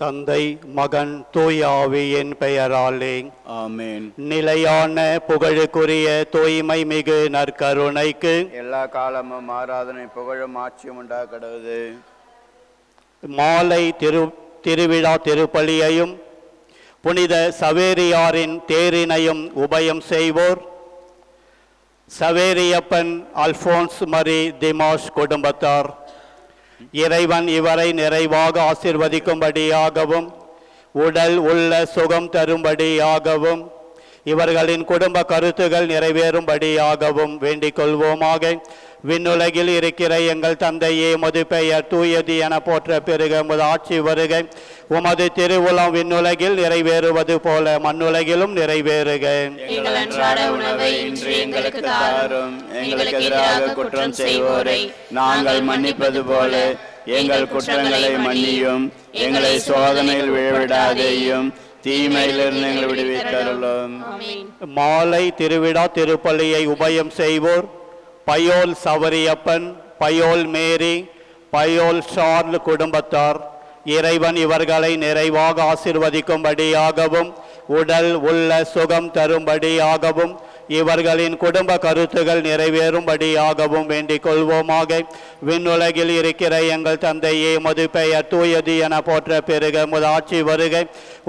தந்தை மகன் தூய ஆவியின் பெயராலே ஆமென். நிலையான புகழுக்குரிய தூய்மை மிகு நற்கருணைக்கு எல்லா காலமும் ஆராதனை புகழும் ஆட்சியும் உண்டாகிறது. மாலை திருவிழா திருப்பலியையும் புனித சவேரியாரின் தேரினையும் உபயம் செய்வோர் சவேரியப்பன் அல்போன்ஸ் மரி திமாஷ் குடும்பத்தார். இறைவன் இவரை நிறைவாக ஆசீர்வதிக்கும்படியாகவும் உடல் உள்ள சுகம் தரும்படியாகவும் இவர்களின் குடும்ப கருத்துகள் நிறைவேறும்படியாகவும் வேண்டிக் கொள்வோமாக. விண்ணுலகில் இருக்கிற எங்கள் தந்தையே, உமது பெயர் தூயது என போற்ற பெருக, உமது ஆட்சி வருக, உமது திருவுளம் விண்ணுலகில் நிறைவேறுவது போல மண்ணுலகிலும் நிறைவேறுக. எங்கள் அன்றாட உணவை இன்று எங்களுக்கு தாரும். எங்களுக்கு எதிராக குற்றம் செய்வோரை நாங்கள் மன்னிப்பது போல எங்கள் குற்றங்களை மன்னியும். எங்களை சோதனையில் விழவிடாதேயும், தீமையிலிருந்து எங்களை விடுவித்தருளும். மாலை திருவிழா திருப்பலியை உபயம் செய்வோர் பயோல் சவரியப்பன், பயோல் மேரி, பயோல் ஷார்ல் குடும்பத்தார். இறைவன் இவர்களை நிறைவாக ஆசீர்வதிக்கும்படியாகவும் உடல் உள்ள சுகம் தரும்படியாகவும் இவர்களின் குடும்ப கருத்துகள் நிறைவேறும்படியாகவும் வேண்டிக் கொள்வோமாக. விண்ணுலகில் இருக்கிற எங்கள் தந்தையே, உமது பெயர் தூயது என போற்ற பெருக, உமது ஆட்சி வருக,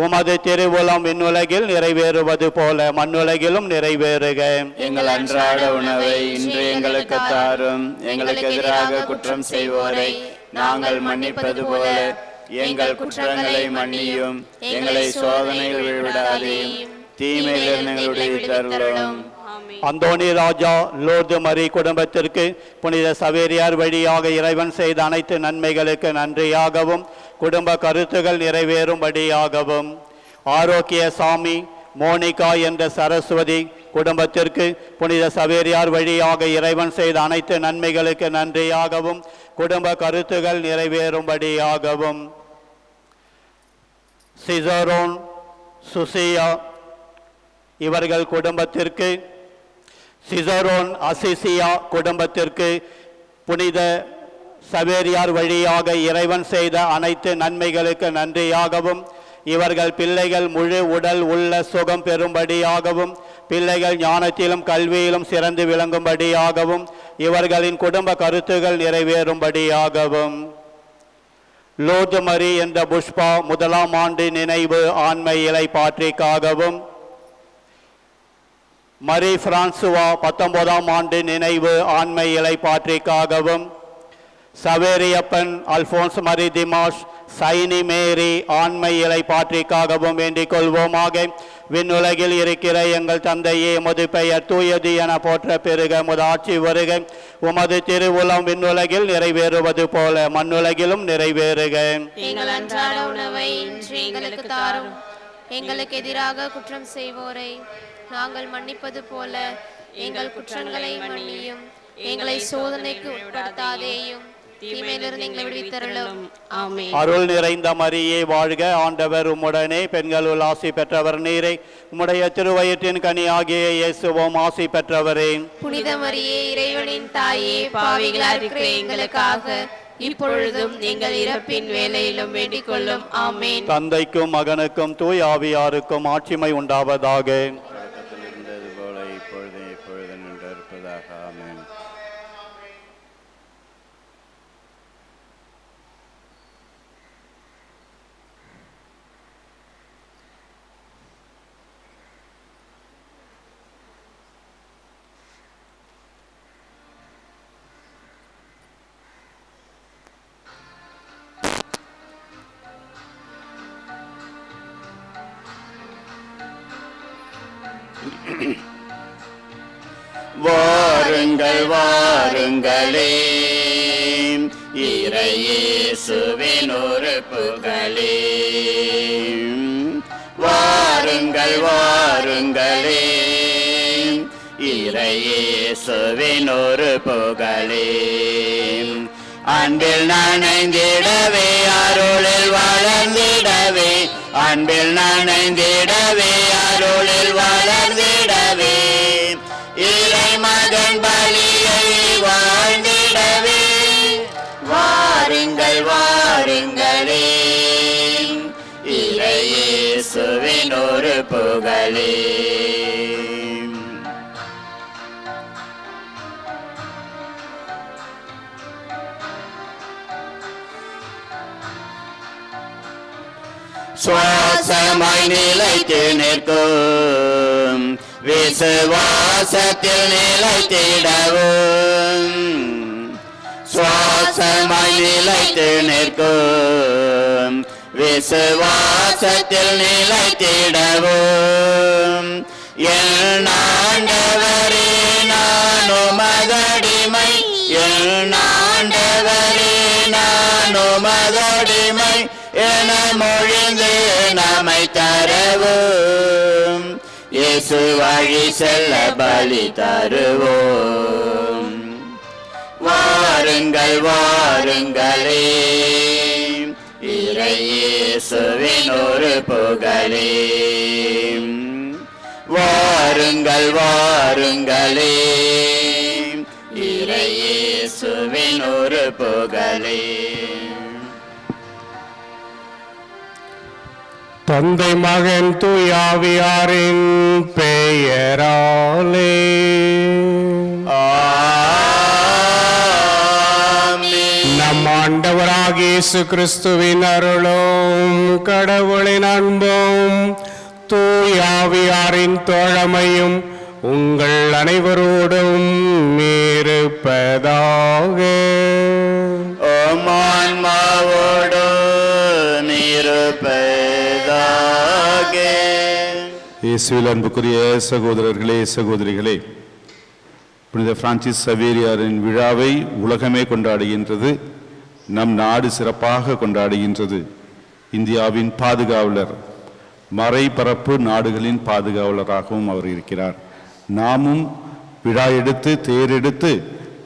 உமது திருவுளம் விண்ணுலகில் நிறைவேறுவது போல மண்ணுலகிலும் நிறைவேறுக. எங்கள் அன்றாட உணவை இன்று எங்களுக்கு தாரும். எங்களுக்கு எதிராக குற்றம் செய்வோரை நாங்கள் மன்னிப்பது போல எங்கள் குற்றங்களை மன்னியும். எங்களை சோதனையில் விழவிடாதேயும், தீமையிலிருந்து எங்களை விடுவித்தருளும். அந்தோணி ராஜா லோர்து மரி குடும்பத்திற்கு புனித சவேரியார் வழியாக இறைவன் செய்த அனைத்து நன்மைகளுக்கு நன்றியாகவும் குடும்ப கருத்துகள் நிறைவேறும்படியாகவும் ஆரோக்கிய சாமி மோனிகா என்ற சரஸ்வதி குடும்பத்திற்கு புனித சவேரியார் வழியாக இறைவன் செய்த அனைத்து நன்மைகளுக்கு நன்றியாகவும் குடும்ப கருத்துகள் நிறைவேறும்படியாகவும் சிசரோன் சுசியா இவர்கள் குடும்பத்திற்கு சிசரோன் அசிசியா குடும்பத்திற்கு புனித சவேரியார் வழியாக இறைவன் செய்த அனைத்து நன்மைகளுக்கு நன்றியாகவும் இவர்கள் பிள்ளைகள் முழு உடல் உள்ள சுகம் பெறும்படியாகவும் பிள்ளைகள் ஞானத்திலும் கல்வியிலும் சிறந்து விளங்கும்படியாகவும் இவர்களின் குடும்ப கருத்துகள் நிறைவேறும்படியாகவும் லோர்து மரி என்ற புஷ்பா முதலாம் ஆண்டு நினைவு ஆண்மை இலை பாற்றிக்காகவும் மரி பிரான்சுவா 19ஆம் ஆண்டு நினைவு ஆண்மை இலை பாற்றிக்காகவும் சவேரியப்பன் அல்போன்ஸ் மரி திமாஷ் சைனி மேரி ஆண்மை இலை பாற்றிக்காகவும் வேண்டிக் கொள்வோமாக. விண்ணுலகில் இருக்கிற எங்கள் தந்தையே, உமது பெயர் தூயது என போற்ற பெருக, உமது ஆட்சி வருக, உமது திருவுளம் விண்ணுலகில் நிறைவேறுவது போல மண்ணுலகிலும் நிறைவேறுக. எங்கள் அன்றாட உணவை இன்று எங்களுக்கு தாரும். எங்களுக்கு எதிராக குற்றம் செய்வோரை நாங்கள் மன்னிப்பது போல எங்கள் குற்றங்களை மன்னியும். எங்களை சோதனைக்கு உட்படுத்தாதேயும், தீமையிலிருந்து எங்களை விடுவித்தருளும். ஆமென். அருள் நிறைந்த மரியே வாழ்க, ஆண்டவர் உம்முடனே, பெண்களுள் ஆசி பெற்றவர் நீரே, உம்முடைய திருவயிற்றின் கனி ஆகிய இயேசுவும் ஆசி பெற்றவரே. புனித மரியே, இறைவனின் தாயே, பாவிகளா இருக்கிற எங்களுக்காக இப்பொழுதும் எங்கள் இறப்பின் வேளையிலும் வேண்டிக் கொள்ளும். ஆமென். தந்தைக்கும் மகனுக்கும் தூய் ஆவியாருக்கும் ஆட்சிமை உண்டாவதாக. இருந்தது போல இப்பொழுது இப்பொழுது நின்று இருப்பதாக. ஆமென். வாருங்கள் வாருங்களே, இறையேசுவின் உறுப்புகளே, வாருங்கள் வாருங்களே, இறையேசுவின் உறுப்புகளே, அன்பில் நனைந்திடவே அருளில் வளர்ந்திடவே, அன்பில் நனைந்திடவே அருளில் வளர்ந்திடவே, இறை மகன் பலியை வாழ்ந்திடவே, வாருங்கள் வாருங்களே, புகழே. சுவாசமாய் நிலைத்து நிற்கும் விசுவாசத்தில் நிலைத்திடவும், சுவாசமாய் நிலைத்து நிற்கும் விசுவாசத்தில் நிலைத்திடவும், என் ஆண்டவரே நான் உமதடிமை, என் ஆண்டவரே நான் உமதடிமை என மொழிந்து நம்மை தரவும், இயேசு வழி செல்ல பலி தருவோம். வாருங்கள் வாருங்களே, இறை இயேசுவின் ஒரு புகழே. வாருங்கள் வாருங்களே, இறை இயேசுவின் ஒரு புகழே. தந்தை மகன் தூயாவியாரின் பெயராலே ஆமென். நம் ஆண்டவராகிய இயேசு கிறிஸ்துவின் அருளும் கடவுளின் அன்பும் தூயாவியாரின் தோழமையும் உங்கள் அனைவரோடும் இருப்பதாக. ஓமான்மாவோடும் இருப்பதாக. இயேசுவில் அன்புக்குரிய சகோதரர்களே சகோதரிகளே, புனித பிரான்சிஸ் சவேரியாரின் விழாவை உலகமே கொண்டாடுகின்றது. நம் நாடு சிறப்பாக கொண்டாடுகின்றது. இந்தியாவின் பாதுகாவலர், மறைபரப்பு நாடுகளின் பாதுகாவலராகவும் அவர் இருக்கிறார். நாமும் விழா எடுத்து தேரெடுத்து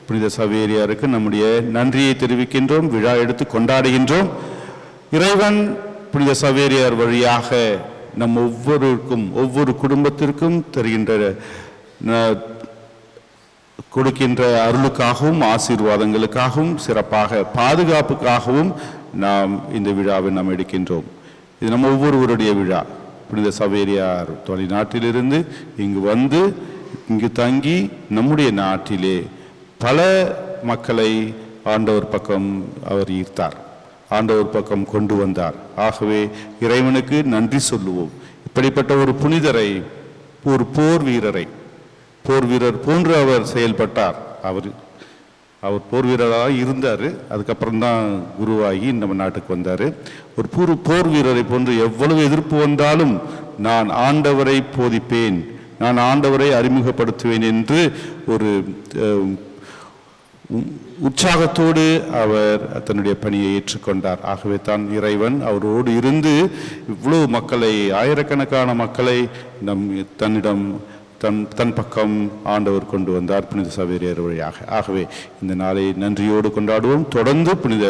புனித சவேரியாருக்கு நம்முடைய நன்றியை தெரிவிக்கின்றோம், விழா எடுத்து கொண்டாடுகின்றோம். இறைவன் புனித சவேரியார் வழியாக நம் ஒவ்வொருக்கும் ஒவ்வொரு குடும்பத்திற்கும் கொடுக்கின்ற அருளுக்காகவும் ஆசீர்வாதங்களுக்காகவும் சிறப்பாக பாதுகாப்புக்காகவும் நாம் இந்த விழாவை நாம் எடுக்கின்றோம். இது நம்ம ஒவ்வொருவருடைய விழா. புனித சவேரியார் தொலைநாட்டிலிருந்து இங்கு வந்து இங்கு தங்கி நம்முடைய நாட்டிலே பல மக்களை ஆண்டவர் பக்கம் அவர் ஈர்த்தார், ஆண்டவர் பக்கம் கொண்டு வந்தார். ஆகவே இறைவனுக்கு நன்றி சொல்லுவோம். இப்படிப்பட்ட ஒரு புனிதரை, ஒரு போர் வீரர் போன்று அவர் செயல்பட்டார். அவர் போர் வீரராக இருந்தார். அதுக்கப்புறம்தான் குருவாகி நம்ம நாட்டுக்கு வந்தார். ஒரு போர் வீரரை போன்று எவ்வளவு எதிர்ப்பு வந்தாலும் நான் ஆண்டவரை போதிப்பேன், நான் ஆண்டவரை அறிமுகப்படுத்துவேன் என்று ஒரு உற்சாகத்தோடு அவர் தன்னுடைய பணியை ஏற்றுக்கொண்டார். ஆகவே தான் இறைவன் அவரோடு இருந்து இவ்வளவு மக்களை, ஆயிரக்கணக்கான மக்களை தன் பக்கம் ஆண்டவர் கொண்டு வந்தார் புனித சவேரியார் வழியாக. ஆகவே இந்த நாளை நன்றியோடு கொண்டாடுவோம். தொடர்ந்து புனித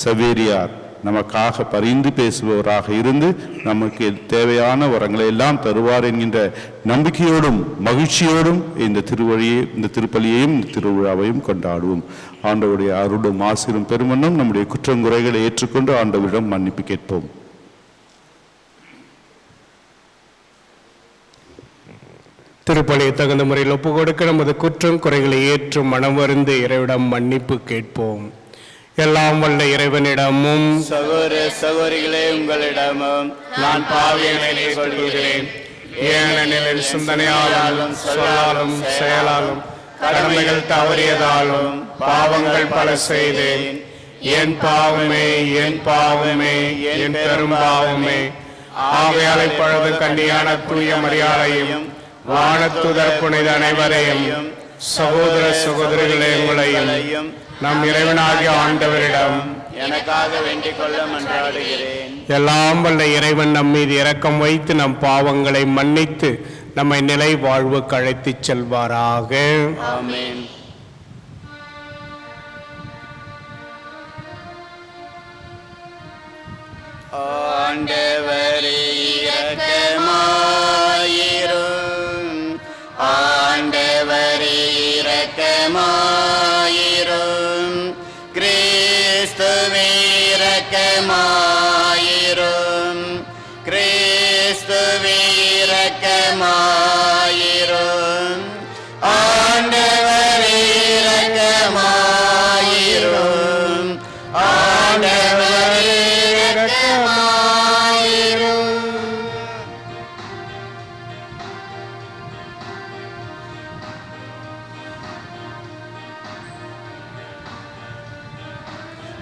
சவேரியார் நமக்காக பரிந்து பேசுபவராக இருந்து நமக்கு தேவையான வரங்களை எல்லாம் தருவார் என்கின்ற நம்பிக்கையோடும் மகிழ்ச்சியோடும் இந்த திருப்பலியையும் இந்த திருவிழாவையும் கொண்டாடுவோம். ஆண்டவருடைய அருளும் ஆசீரும் பெருமன்னும் நம்முடைய குற்றங்குறைகளை ஏற்றுக்கொண்டு ஆண்டவரிடம் மன்னிப்பு கேட்போம். திருப்பலியை தகுந்த முறையில் ஒப்பு கொடுக்க நமது குற்றம் குறைகளை ஏற்றும் மனம் வருந்து இறைவிடம் மன்னிப்பு கேட்போம். எல்லாம் வல்ல இறைவனிடமும் சகோதர சகோதரிகளே உங்களிடமும் நான் பாவியனை கொள்கிறேன். ஏனெனில் சிந்தனையாலும் சொல்லாலும் செயலாலும் கடமைகள் தவறியதாலும் பாவங்கள் பல செய்தேன். என் பாவமே என் பாவமே என் பெரும் பாவமே. ஆகையாலை பழுது கன்னியான தூய மரியாதையும் வானத்துதர் புனித அனைவரையும் சகோதர சகோதரிகளே உங்களையும் நம் இறைவனாகிய ஆண்டவரிடம் எனக்காக வேண்டிக் கொள்ள மன்றாடுகிறேன். எல்லாம் வல்ல இறைவன் நம் மீது இரக்கம் வைத்து நம் பாவங்களை மன்னித்து நம்மை நிலை வாழ்வுக்கு அழைத்துச் செல்வாராக. ஆமென். ஆண்டவரே இரக்கமாயிரும், ஆண்டவரே இரக்கமாயிரும், கிறிஸ்துவே இரக்கமாயிரும், கிறிஸ்துவே இரக்கமாயிரும்.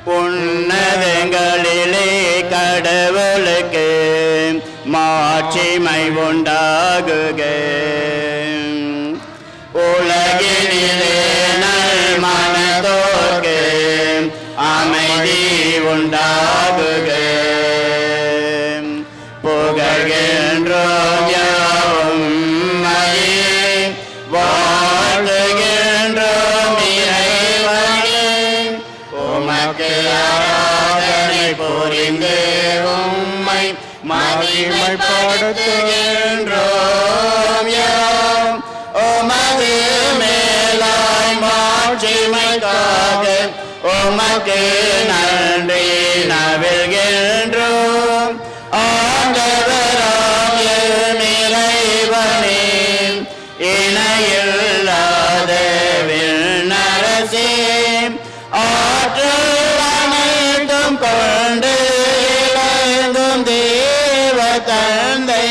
உன்னதங்களிலே கடவுளுக்கு மாட்சிமை உண்டாகுக. உலகினிலே நல் மனதோர்க்கு அமைதி உண்டாகுக. புகழ்கின்றோம் யாவும் உம்மையே, வாழ்த்துகின்றோம் இறைவனே. உமக்கு ஆராதனை புரிந்து உம்மை மகிமைப்படுத்துகின்றோம் யாம். உமது மேலாய் மாட்சிமைக்காக உமக்கு நன்றி நவில்கின்றோம். ஆண்டவராகிய இறைவனே, இணையில்லாத விண்ணரசே, ஆற்றல் அனைத்தும் கொண்டு இலங்கும் தேவ தந்தை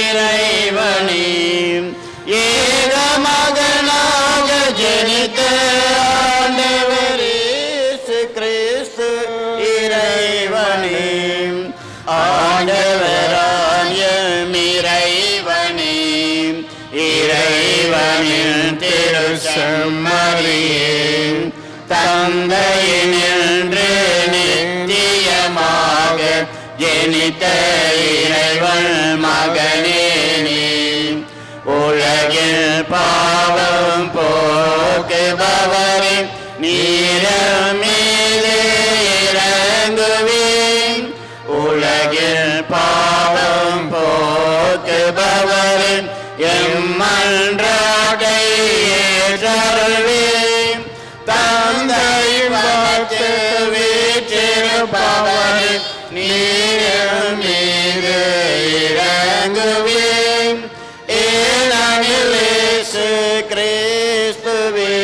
இறைவனே, ஏக மகனாக ஜனித்த ஆண்டவர் இயேசு கிறிஸ்து இறைவனே, ஆண்டவராகிய இறைவனே, இறைவனின் திருச்செம்மறியே, தந்தையினின்று நித்தியமாக ஜனித்த இறைவன் மகனே நீ, உலகில் பாவம் போக்குபவரே, நீர் மீது இறங்குவேன். உலகில் பாவம் போக்குபவரே, எம்மன்றாட்டை ஏற்றருள்வேன். தந்தை பார்த்து வீற்றிருப்பவரே, நீர் மீது இறங்குவேன். ஏனெனில் இயேசு கிறிஸ்துவே,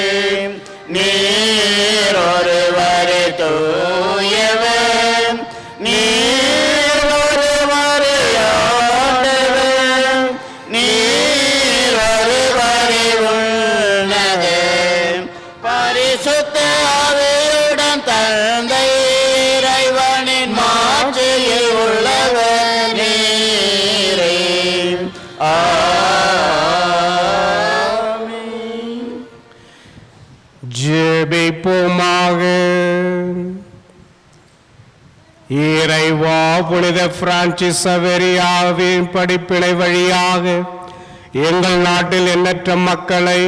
நீர் ஒருவரே தூயவர், நீர் ஒருவரே ஆண்டவர், நீர் ஒருவரே உன்னத பரிசுத்த ஆவியுடன் தந்தை இறைவனின் மாட்சியில் உள்ளவர் நீரே. ஆமென். ஜெபிப்போமாக. இறைவா, புனித பிரான்சிஸ் சவேரியாவின் படிப்பினை வழியாக எங்கள் நாட்டில் எண்ணற்ற மக்களை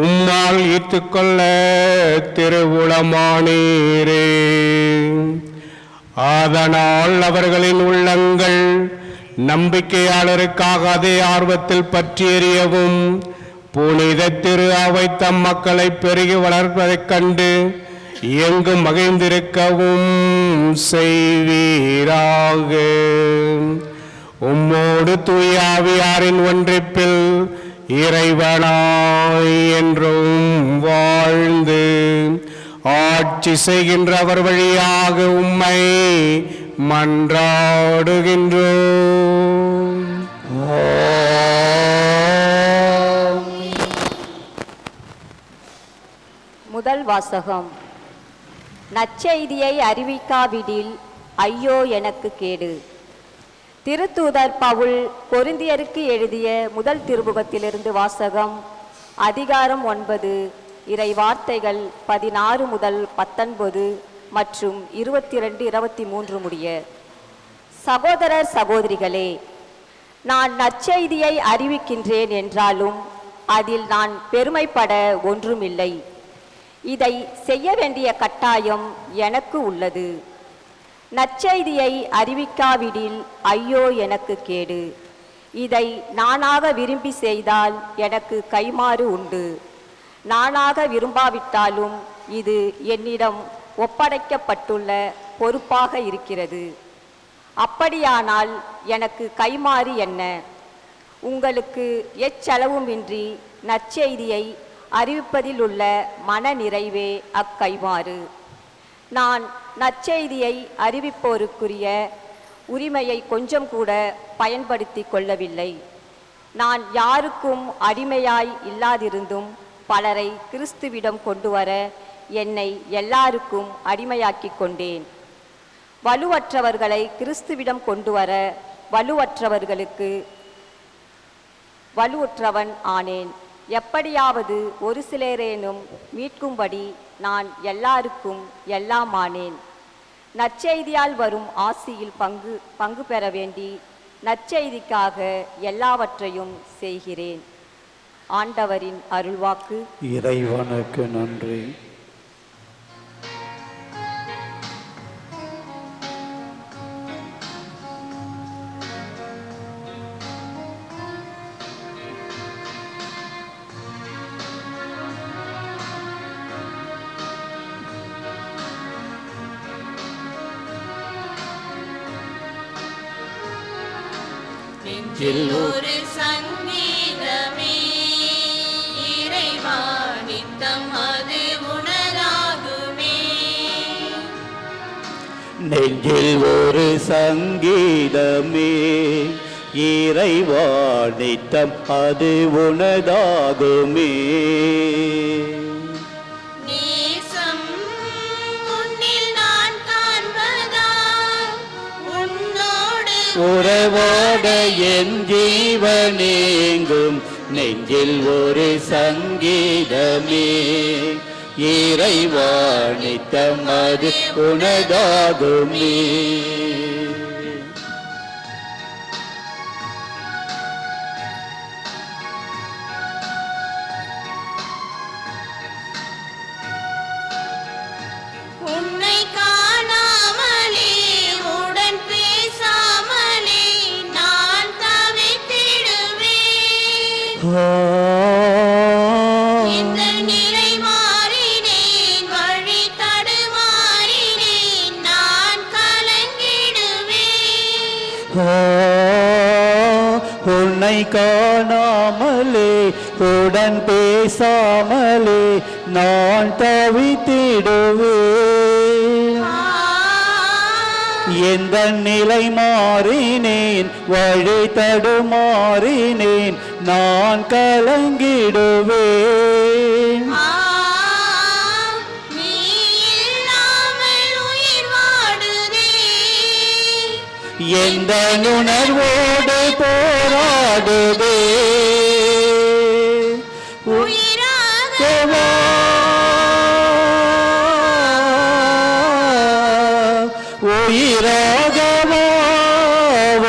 உம்மால் ஈர்த்துக்கொள்ள திருவுளமானீரே. அதனால் அவர்களின் உள்ளங்கள் நம்பிக்கையாளருக்காக அதே ஆர்வத்தில் பற்றி எறியவும், புனித திரு அவை தம் மக்களை பெருகி வளர்ப்பதைக் கண்டு எங்கும் மகிழ்ந்திருக்கவும் செய்வீராக. உம்மோடு தூய ஆவியாரின் ஒன்றிப்பில் இறைவனாய் என்றும் வாழ்ந்து ஆட்சி செய்கின்ற அவர் வழியாக உம்மை மன்றாடுகின்றோம். முதல் வாசகம். நற்செய்தியை அறிவிக்காவிடில் ஐயோ எனக்கு கேடு. திருத்தூதர் பவுல் கொரிந்தியருக்கு எழுதிய முதல் திருமுகத்திலிருந்து வாசகம். அதிகாரம் 9, இறை வார்த்தைகள் 16 முதல் 19 மற்றும் 22-23 முடிய. சகோதரர் சகோதரிகளே, நான் நற்செய்தியை அறிவிக்கின்றேன் என்றாலும் அதில் நான் பெருமைப்பட ஒன்றுமில்லை. இதை செய்ய வேண்டிய கட்டாயம் எனக்கு உள்ளது. நற்செய்தியை அறிவிக்காவிடில் ஐயோ எனக்கு கேடு. இதை நானாக விரும்பி செய்தால் எனக்கு கைமாறு உண்டு. நானாக விரும்பாவிட்டாலும் இது என்னிடம் ஒப்படைக்கப்பட்டுள்ள பொறுப்பாக இருக்கிறது. அப்படியானால் எனக்கு கைமாறு என்ன? உங்களுக்கு எச்செலவுமின்றி நற்செய்தியை அறிவிப்பதில் உள்ள மன நிறைவே அக்கைமாறு. நான் நற்செய்தியை அறிவிப்போருக்குரிய உரிமையை கொஞ்சம் கூட பயன்படுத்தி கொள்ளவில்லை. நான் யாருக்கும் அடிமையாய் இல்லாதிருந்தும் பலரை கிறிஸ்துவிடம் கொண்டு வர என்னை எல்லாருக்கும் அடிமையாக்கிக் கொண்டேன். வலுவற்றவர்களை கிறிஸ்துவிடம் கொண்டு வர வலுவற்றவன் ஆனேன். எப்படியாவது ஒரு சிலரேனும் மீட்கும்படி நான் எல்லாருக்கும் எல்லாம் ஆனேன். நற்செய்தியால் வரும் ஆசியில் பங்கு பெற வேண்டி நற்செய்திக்காக எல்லாவற்றையும் செய்கிறேன். ஆண்டவரின் அருள்வாக்கு. இறைவனுக்கு நன்றி. நெஞ்சில் ஒரு சங்கீதமே இறைவா நித்தம் அது உணராகுமே. நெஞ்சில் ஒரு சங்கீதமே இறைவா நித்தம் அது உனதாகுமே. நேசம் உன்னில் நான் காண்பதா உன்னோடு உறவாட என் ஜீவனேங்கும். நெஞ்சில் ஒரு சங்கீதமே இறைவா நித்தம் அது உனதாகுமே. உன்னை காணாமலே உடன் பேசாமலே நான் தவித்திடுவேன். இந்த நிலை மாறினேன், வழி தடுமாறினேன், நான் கலங்கிடுவேன். உன்னை காணாமலே உடன் பேசாமலே நான் தவித்திடுவேன். எந்த நிலை மாறினேன், வழி தடுமாறினேன், நான் கலங்கிடுவேன். நீ இல்லாமல் உயிர் வாடுதே. எந்த உணர்வோடு போராடுதே. உயிராக உயிராகவா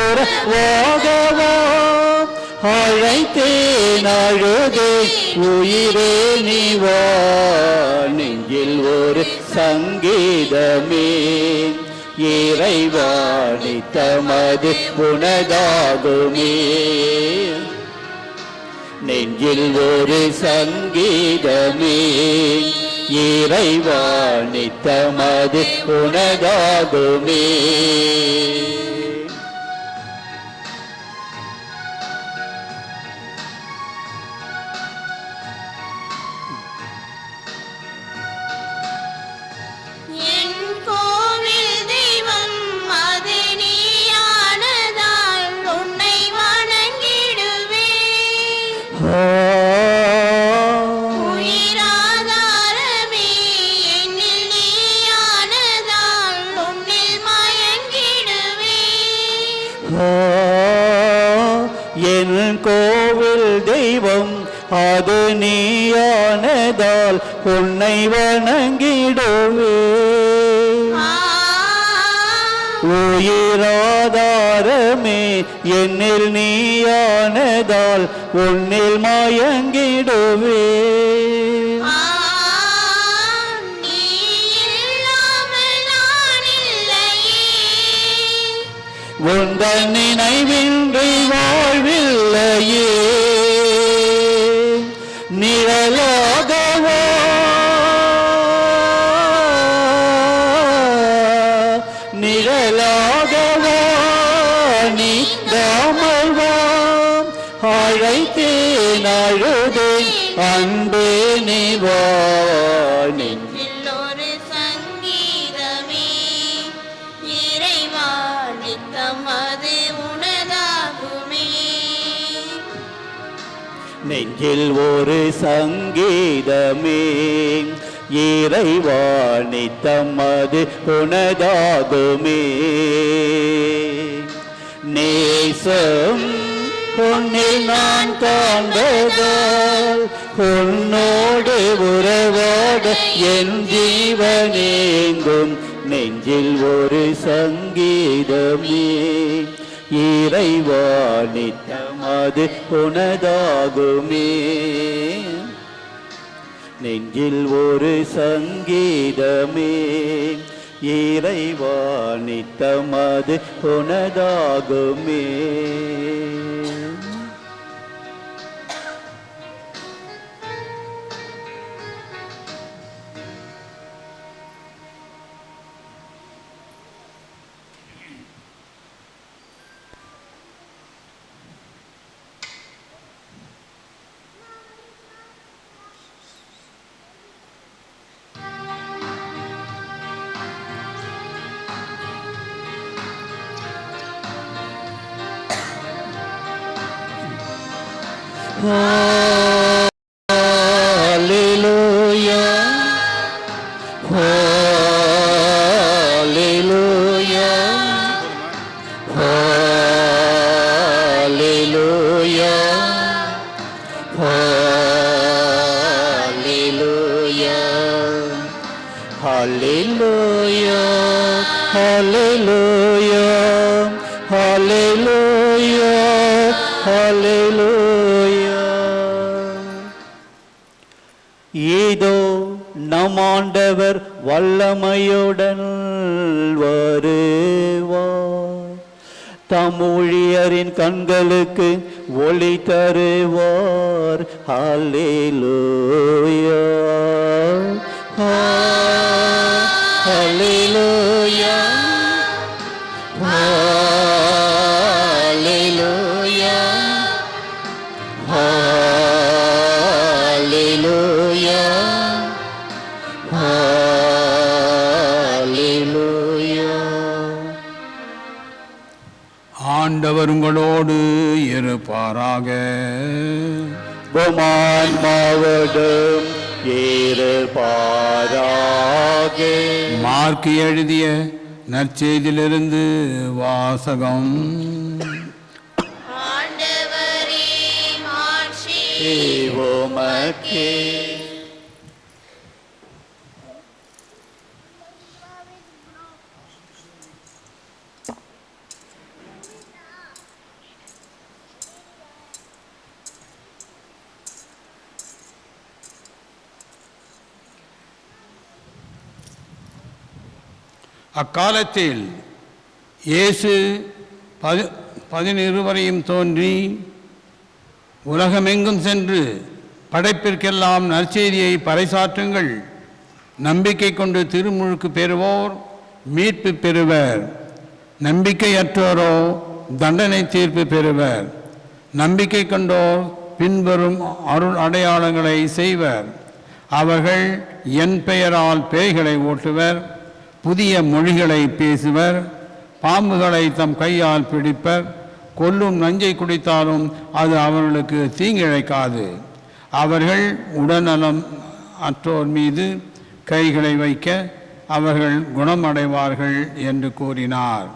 உறவாகவா அழைத்தேன் அழுதேன் உயிரே நீவா. நெஞ்சில் ஒரு சங்கீதமே இறைவா நித்தமது உனதாகுமே. நெஞ்சில் ஒரு சங்கீதமே இறைவா நித்தமது உனதாகுமே. என் கோவில் தெய்வம் அது நீயானதால் உன்னை வணங்கிடுவேன். உயிராதாரமே என்னில் நீயானதால் உன்னில் மயங்கிடுவேன். என் கோவில் தெய்வம் அது நீயானதால் உன்னை வணங்கிடுவேன். உயிராதாரமே என்னில் நீயானதால் உன்னில் மயங்கிடுவேன். நீ இல்லாமல் நான் இல்லையே. உந்தன் நினைவின்றி வாழ்வில்லையே. நிழலாகவா நிழலாகவா நீங்காமல் வா. அழைத்தேன் அழுதேன் அன்பே நீவா. நெஞ்சில் ஒரு சங்கீதமே இறைவா நித்தம் அது உனதாகுமே. நெஞ்சில் ஒரு சங்கீதமே இறைவா நித்தமது உனதாகுமே. நேசம் உன்னில் நான் காண்பதால் உன்னோடு உறவாட என் ஜீவனேங்கும் நெஞ்சில் ஒரு சங்கீதமே. இறைவா நித்தமது உனதாகுமே. நெஞ்சில் ஒரு சங்கீதமே. இறைவா நித்தமது உனதாகுமே. Hallelujah, hallelujah, hallelujah, hallelujah, hallelujah, hallelujah, hallelujah, hallelujah. இதோ நம் ஆண்டவர் வல்லமையுடன் வருவார். தம் ஊழியரின் கண்களுக்கு ஒளி தருவார். ஹல்லேலூயா, ஹல்லேலூயா, ஹல்லேலூயா, ஹல்லேலூயா, ஹல்லேலூயா. ஆண்டவர் உங்களோடு இருப்பாராக. ஆன்மாவோடும் இருப்பாராக. மார்க்கு எழுதிய நற்செய்தியிலிருந்து வாசகம். ஆண்டவரே மாட்சி உமக்கே. அக்காலத்தில் இயேசு 11 தோன்றி உலகமெங்கும் சென்று படைப்பிற்கெல்லாம் நற்செய்தியை பறைசாற்றுங்கள். நம்பிக்கை கொண்டு திருமுழுக்கு பெறுவோர் மீட்பு பெறுவர். நம்பிக்கையற்றோரோ தண்டனை தீர்ப்பு பெறுவர். நம்பிக்கை கொண்டோர் பின்வரும் அருள் அடையாளங்களை செய்வர். அவர்கள் என் பெயரால் பேய்களை ஓட்டுவர், புதிய மொழிகளை பேசுவர், பாம்புகளை தம் கையால் பிடிப்பர், கொல்லும் நஞ்சை குடித்தாலும் அது அவர்களுக்கு தீங்கிழைக்காது. அவர்கள் உடல்நலம் அற்றோர் மீது கைகளை வைக்க அவர்கள் குணமடைவார்கள் என்று கூறினார்.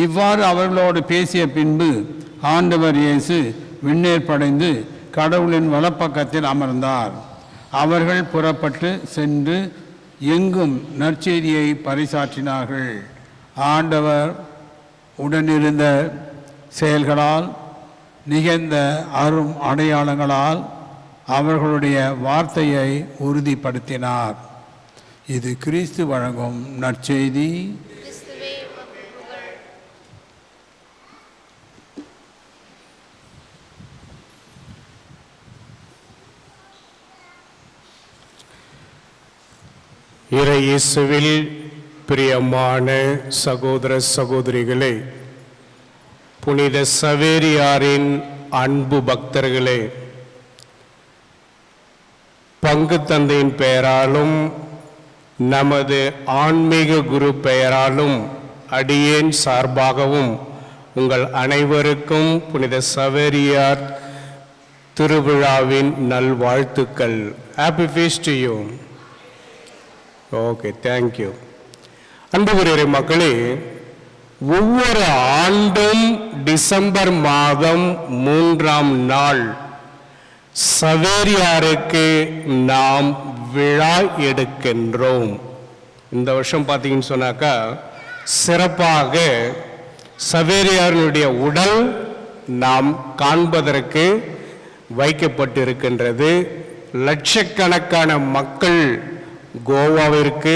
இவ்வாறு அவர்களோடு பேசிய பின்பு ஆண்டவர் இயேசு விண்ணேற்படைந்து கடவுளின் வலப்பக்கத்தில் அமர்ந்தார். அவர்கள் புறப்பட்டு சென்று எங்கும் நற்செய்தியை பறைசாற்றினார்கள். ஆண்டவர் உடனிருந்த செயல்களால் நிகழ்ந்த அரும் அடையாளங்களால் அவர்களுடைய வார்த்தையை உறுதிப்படுத்தினார். இது கிறிஸ்து வழங்கும் நற்செய்தி. கிறிஸ்துவே உமக்கு புகழ். இறை இயேசுவில் பிரியமான சகோதர சகோதரிகளே, புனித சவேரியாரின் அன்பு பக்தர்களே, பங்கு தந்தையின் பெயராலும் நமது ஆன்மீக குரு பெயராலும் அடியேன் சார்பாகவும் உங்கள் அனைவருக்கும் புனித சவேரியார் திருவிழாவின் நல்வாழ்த்துக்கள். Happy feast to you. Okay, thank you. அன்புக்குரிய மக்களே, ஒவ்வொரு ஆண்டும் டிசம்பர் மாதம் 3ஆம் நாள் சவேரியாருக்கு நாம் விழா எடுக்கின்றோம். இந்த வருஷம் பார்த்தீங்கன்னு சொன்னாக்கா சிறப்பாக சவேரியாருடைய உடல் நாம் காண்பதற்கு வைக்கப்பட்டிருக்கின்றது. லட்சக்கணக்கான மக்கள் கோவாவிற்கு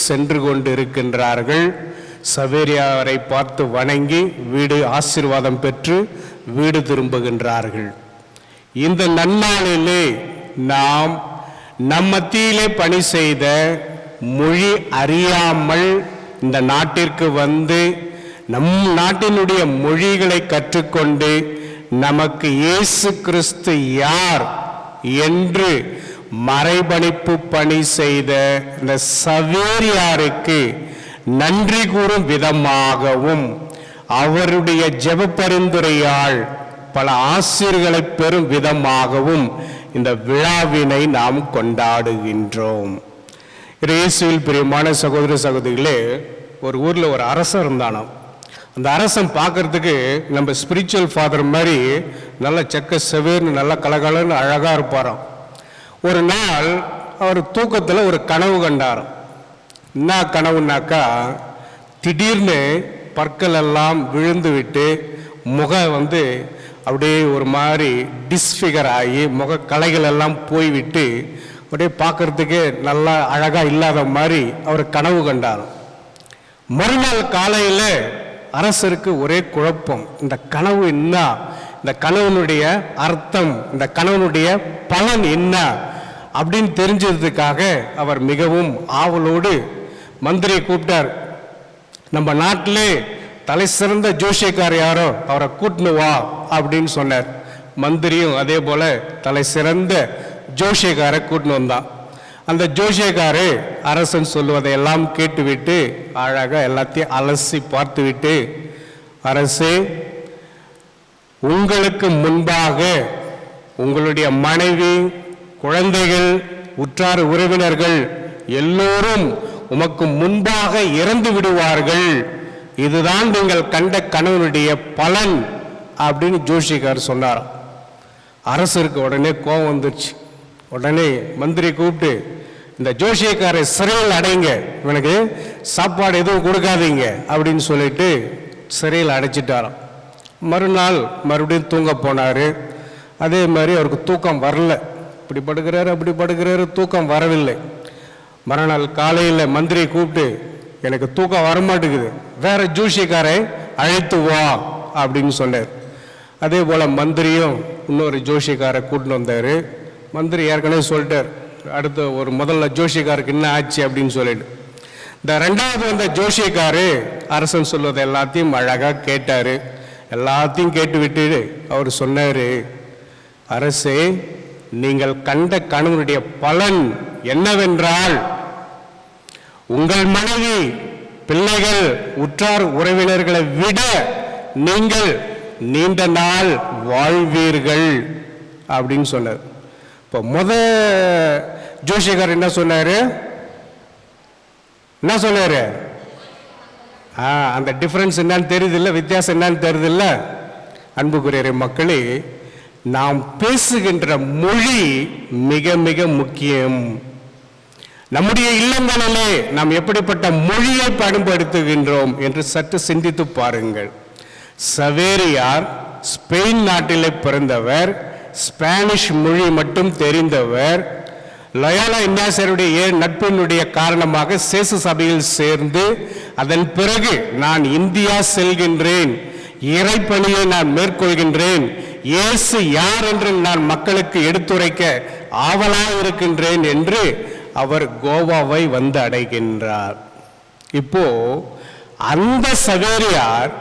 சென்று கொண்டிருக்கின்றார்கள். சவேரியாரை பார்த்து வணங்கி வீடு ஆசீர்வாதம் பெற்று வீடு திரும்புகின்றார்கள். இந்த நன்னாளிலே நாம் நம் மத்தியிலே பணி செய்த மொழி அறியாமல் இந்த நாட்டிற்கு வந்து நம் நாட்டினுடைய மொழிகளை கற்றுக்கொண்டு நமக்கு இயேசு கிறிஸ்து யார் என்று மறைபணிப்பு பணி செய்த இந்த சவேரியாருக்கு நன்றி கூறும் விதமாகவும் அவருடைய ஜெப பரிந்துரையால் பல ஆசீர்களை பெறும் விதமாகவும் இந்த விழாவினை நாம் கொண்டாடுகின்றோம். இயேசுவில் பிரியமான சகோதர சகோதரிகளே, ஒரு ஊரில் ஒரு அரசன் இருந்தானாம். அந்த அரசன் பார்க்கறதுக்கு நம்ம ஸ்பிரிச்சுவல் ஃபாதர் மாதிரி நல்ல செக்க செவேர்னு நல்ல கலகலன்னு அழகாக இருப்பாராம். ஒரு நாள் அவர் தூக்கத்தில் ஒரு கனவு கண்டாராம். என்ன கனவுனாக்கா, திடீர்னு பற்கள் எல்லாம் விழுந்து விட்டு முகம் அப்படியே ஒரு மாதிரி டிஸ்ஃபிகர் ஆகி முக கலைகள் எல்லாம் போய்விட்டு அப்படியே பார்க்கறதுக்கே நல்லா அழகாக இல்லாத மாதிரி அவர் கனவு கண்டார். மறுநாள் காலையில் அரசருக்கு ஒரே குழப்பம். இந்த கனவு என்ன, இந்த கனவுனுடைய அர்த்தம், இந்த கனவுனுடைய பலன் என்ன அப்படின்னு தெரிஞ்சதுக்காக அவர் மிகவும் ஆவலோடு மந்திரியை கூப்பிட்டார். நம்ம நாட்டிலே தலை சிறந்த ஜோஷியக்கார் யாரோ அவரை கூட்டினு வா அப்படின்னு சொன்னார். மந்திரியும் அதே போல தலை சிறந்த ஜோஷியக்காரை கூட்டின்னு வந்தான். அந்த ஜோஷியக்காரு அரசன் சொல்லுவதை எல்லாம் கேட்டுவிட்டு அழகாக எல்லாத்தையும் அலசி பார்த்துவிட்டு, அரசே, உங்களுக்கு முன்பாக உங்களுடைய மனைவி, குழந்தைகள், உற்றார் உறவினர்கள் எல்லோரும் உமக்கு முன்பாக இறந்து விடுவார்கள். இதுதான் நீங்கள் கண்ட கனவுடைய பலன் அப்படின்னு ஜோஷிக்கார் சொன்னார். அரசருக்கு உடனே கோபம் வந்துருச்சு. உடனே மந்திரி கூப்பிட்டு, இந்த ஜோஷியக்காரை சிறையில் அடைங்க, இவனுக்கு சாப்பாடு எதுவும் கொடுக்காதீங்க அப்படின்னு சொல்லிட்டு சிறையில் அடைச்சிட்டாராம். மறுநாள் மறுபடியும் தூங்க போனார். அதே மாதிரி அவருக்கு தூக்கம் வரல. இப்படி படுக்கிறாரு அப்படி படுக்கிறாரு, தூக்கம் வரவில்லை. மறுநாள் காலையில் மந்திரியை கூப்பிட்டு, எனக்கு தூக்கம் வரமாட்டேங்குது, வேற ஜோஷியக்காரை அழைத்து வா அப்படின்னு சொன்னார். அதே போல் மந்திரியும் இன்னொரு ஜோஷியக்காரை கூட்டின்னு வந்தார். மந்திரி ஏற்கனவே சொல்லிட்டார், அடுத்த ஒரு முதல்ல ஜோஷியக்காருக்கு என்ன ஆச்சு அப்படின்னு சொல்லிட்டு. இந்த ரெண்டாவது வந்த ஜோஷியக்காரு அரசன் சொல்வதை எல்லாத்தையும் அழகாக கேட்டார். எல்லாத்தையும் கேட்டு விட்டு அவர் சொன்னார், அரசே, நீங்கள் கண்ட கனவுடைய பலன் என்னவென்றால், உங்கள் மனைவி, பிள்ளைகள், உற்றார் உறவினர்களை விட நீங்கள் நீண்ட நாள் வாழ்வீர்கள் அப்படின்னு சொன்னார். இப்போ ஜோஷியக்கார் என்ன சொன்னாரு? அந்த டிஃபரன்ஸ் என்னன்னு தெரியுதில்ல, வித்தியாசம் என்னன்னு தெரியுதில்ல. அன்புக்குரிய மக்களே, நாம் பேசுகின்ற மொழி மிக மிக முக்கியம். நம்முடைய இல்லங்களிலே நாம் எப்படிப்பட்ட மொழியை பயன்படுத்துகின்றோம் என்று சற்று சிந்தித்து பாருங்கள். சவேரியார் ஸ்பெயின் நாட்டிலே பிறந்தவர், ஸ்பானிஷ் மொழி மட்டும் தெரிந்தவர். லயோலா இன்னாசியருடைய நட்பினுடைய காரணமாக சேசு சபையில் சேர்ந்து அதன் பிறகு நான் இந்தியா செல்கின்றேன், இறைப்பணியை நான் மேற்கொள்கின்றேன், இயேசு யார் என்று நான் மக்களுக்கு எடுத்துரைக்க ஆவலாக இருக்கின்றேன் என்று அவர் கோவாவை வந்து அடைகின்றார். இப்போ அந்த சவேரியார்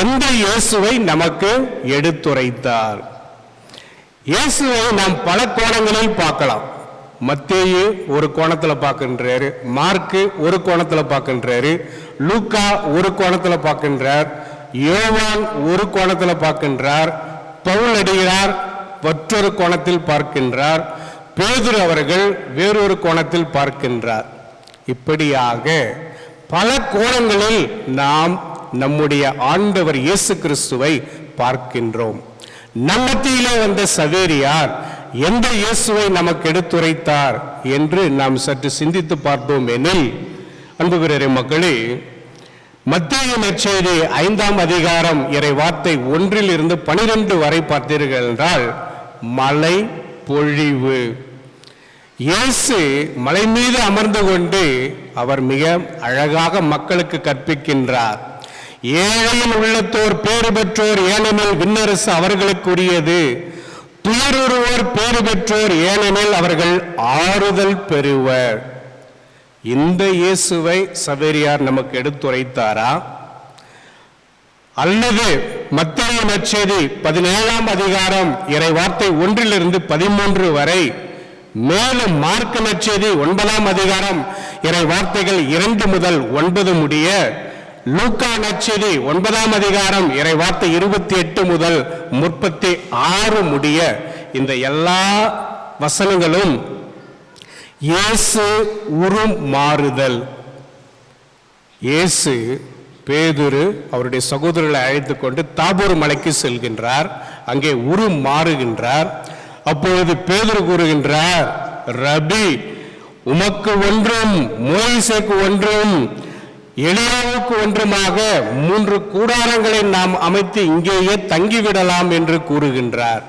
எந்த இயேசுவை நமக்கு எடுத்துரைத்தார்? இயேசுவை நாம் பல கோணங்களில் பார்க்கலாம். மத்தேயு ஒரு கோணத்தில் பார்க்கின்றாரு, மார்க்கு ஒரு கோணத்தில் பார்க்கின்றாரு, லூக்கா ஒரு கோணத்தில் பார்க்கின்றார், யோவான் ஒரு கோணத்தில் பார்க்கின்றார், பவுலடிகளார் மற்றொரு கோணத்தில் பார்க்கின்றார், பேதுரு அவர்கள் வேறொரு கோணத்தில் பார்க்கின்றார். இப்படியாக பல கோணங்களில் நாம் நம்முடைய ஆண்டவர் இயேசு கிறிஸ்துவை பார்க்கின்றோம். நம்மத்திலே வந்த சவேரியார் எந்த இயேசுவை நமக்கு எடுத்துரைத்தார் என்று நாம் சற்று சிந்தித்து பார்த்தோம் எனில், அன்புக்குரிய மக்களே, மத்தேயு நற்செய்தி 5ஆம் அதிகாரம் இறை வார்த்தை 1 to 12 வரை பார்த்தீர்கள் என்றால், மழை பொழிவு. இயேசு மலை மீது அமர்ந்து கொண்டு அவர் மிக அழகாக மக்களுக்கு கற்பிக்கின்றார். ஏழையின் உள்ளத்தோர் பேறு பெற்றோர், ஏனெனில் விண்ணரசு அவர்களுக்குரியது. துயருறுவோர் பேறு பெற்றோர், ஏனெனில் அவர்கள் ஆறுதல் பெறுவர். இந்த இயேசுவை சவேரியார் நமக்கு எடுத்துரைத்தாரா? அல்லது மத்தேயு நற்செய்தி 17ஆம் அதிகாரம் இறை வார்த்தை 1 to 13 வரை, மேலும் மார்க்கு நற்செய்தி 9ஆம் அதிகாரம் இறை வார்த்தைகள் 2 முதல் 9 முடிய, லூக்கா நற்செய்தி 9ஆம் அதிகாரம் இறை வார்த்தை 28 முதல் 36 முடிய, இந்த எல்லா வசனங்களும் இயேசு உருமாறுதல். இயேசு பேதுரு அவருடைய சகோதரர்களை அழைத்து கொண்டு தாபோர் மலைக்கு செல்கின்றார். அங்கே உருமாறுகின்றார். அப்பொழுது பேதுரு கூறுகின்றார், ரபி, உமக்கு ஒன்றும் மோசேக்கு ஒன்றும் எலியாவுக்கு ஒன்றுமாக 3 கூடாரங்களை நாம் அமைத்து இங்கேயே தங்கிவிடலாம் என்று கூறுகின்றார்.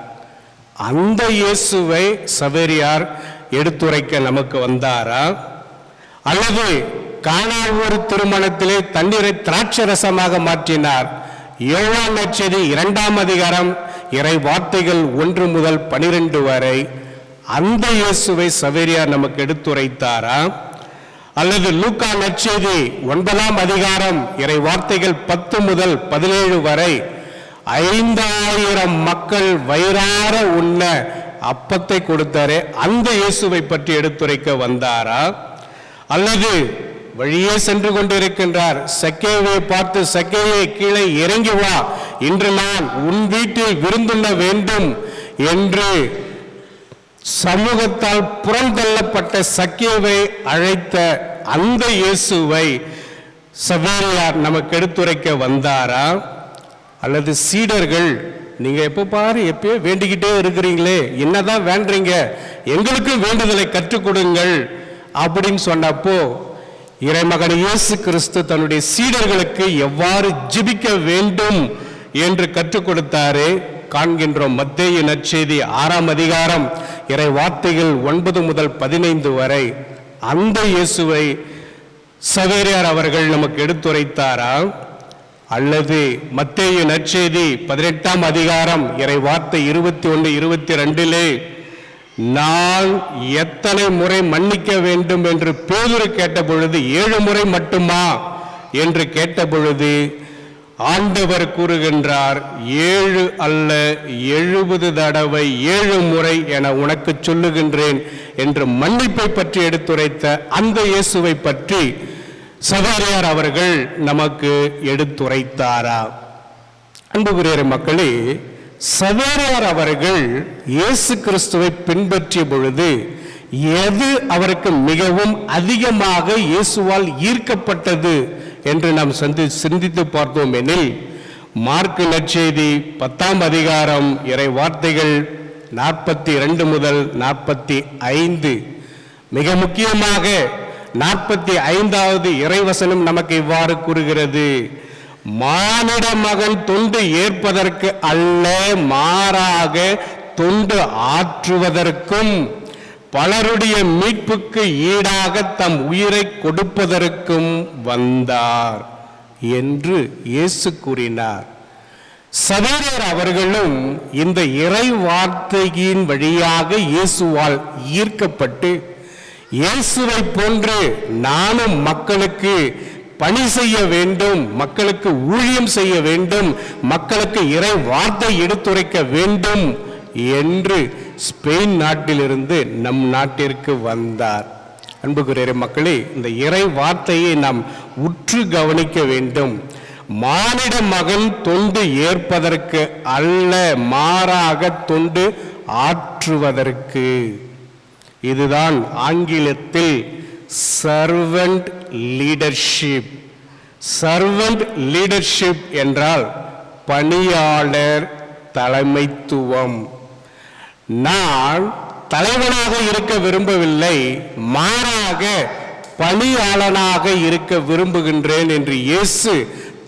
அந்த இயேசுவை சவேரியார் எடுத்துரைக்க நமக்கு வந்தாரா? அல்லது கானாவூர் திருமணத்திலே தண்ணீரை திராட்சை ரசமாக மாற்றினார். யோவான் நற்செய்தி 2ஆம் அதிகாரம் இறை வார்த்தைகள் 1 முதல் 12 வரை அந்த இயேசுவை சவேரியார் நமக்கு எடுத்துரைத்தாரா? அல்லது லூக்கா நற்செய்தி 9ஆம் அதிகாரம் இறை வார்த்தைகள் 10 முதல் 17 வரை 5000 மக்கள் வயிறார உண்ண அப்பத்தை கொடுத்தாரே அந்த இயேசுவை பற்றி எடுத்துரைக்க வந்தாரா? அல்லது வழியே சென்று கொண்டிருக்கின்றார், சக்கேவை பார்த்து, சக்கேவே கீழே இறங்கி வா, இன்று நான் உன் வீட்டில் விருந்துண்ண வேண்டும் என்று சமூகத்தால் புறந்தள்ளப்பட்ட சக்கேவை அழைத்த அந்த இயேசுவை சவேரியார் நமக்கு எடுத்துரைக்க வந்தாரா? அல்லது சீடர்கள், நீங்க எப்ப பாரு எப்பயோ வேண்டிக்கிட்டே இருக்கிறீங்களே, என்னதான் வேண்டீங்க, எங்களுக்கும் வேண்டுதலை கற்றுக் கொடுங்கள் அப்படின்னு சொன்னப்போ இறைமகன் இயேசு கிறிஸ்து தன்னுடைய சீடர்களுக்கு எவ்வாறு ஜெபிக்க வேண்டும் என்று கற்றுக் கொடுத்தாரு காண்கின்றோம். மத்தேயு நற்செய்தி 6ஆம் அதிகாரம் இறை வார்த்தைகள் 9 முதல் 15 வரை அந்த இயேசுவை சவேரியார் அவர்கள் நமக்கு எடுத்துரைத்தாரா? அல்லது மத்தேயு நற்செய்தி 18ஆம் அதிகாரம் இறை வார்த்தை 21, 22 நான் எத்தனை முறை மன்னிக்க வேண்டும் என்று பேதுரு கேட்ட பொழுது 7 முறை மட்டுமா என்று கேட்ட பொழுது ஆண்டவர் கூறுகின்றார், 7 அல்ல 70 தடவை 7 முறை என உனக்கு சொல்லுகின்றேன் என்று மன்னிப்பை பற்றி எடுத்துரைத்த அந்த இயேசுவை பற்றி சவேரியார் அவர்கள் நமக்கு எடுத்துரைத்தாரா? அன்புக்குரிய மக்களே, சவேரியார் அவர்கள் இயேசு கிறிஸ்துவை பின்பற்றிய பொழுது எது அவருக்கு மிகவும் அதிகமாக இயேசுவால் ஈர்க்கப்பட்டது என்று நாம் சிந்தித்து பார்த்தோம் எனில், மார்க்கு நற்செய்தி 10ஆம் அதிகாரம் இறை வார்த்தைகள் 42 முதல் 45, மிக முக்கியமாக 45வது இறைவசனம் நமக்கு இவ்வாறு கூறுகிறது, மானிட மகன் தொண்டு ஏற்பதற்கு அல்ல, மாறாக தொண்டு ஆற்றுவதற்கும் பலருடைய மீட்புக்கு ஈடாக தம் உயிரை கொடுப்பதற்கும் வந்தார் என்று இயேசு கூறினார். சவேரியார் அவர்களும் இந்த இறை வார்த்தையின் வழியாக இயேசுவால் ஈர்க்கப்பட்டு, இயேசுவை போன்று நானும் மக்களுக்கு பணி செய்ய வேண்டும், மக்களுக்கு ஊழியம் செய்ய வேண்டும், மக்களுக்கு இறை வார்த்தை எடுத்துரைக்க வேண்டும் என்று ஸ்பெயின் நாட்டிலிருந்து நம் நாட்டிற்கு வந்தார். அன்புக்குரிய மக்களே, இந்த இறை வார்த்தையை நாம் உற்று கவனிக்க வேண்டும். மானிட மகன் தொண்டு ஏற்பதற்கு அல்ல, மாறாக தொண்டு ஆற்றுவதற்கு. இதுதான் ஆங்கிலத்தில் சர்வன்ட் லீடர்ஷிப். சர்வன்ட் லீடர்ஷிப் என்றால் பணியாளர் தலைமைத்துவம். நான் தலைவனாக இருக்க விரும்பவில்லை, மாறாக பணியாளனாக இருக்க விரும்புகின்றேன் என்று இயேசு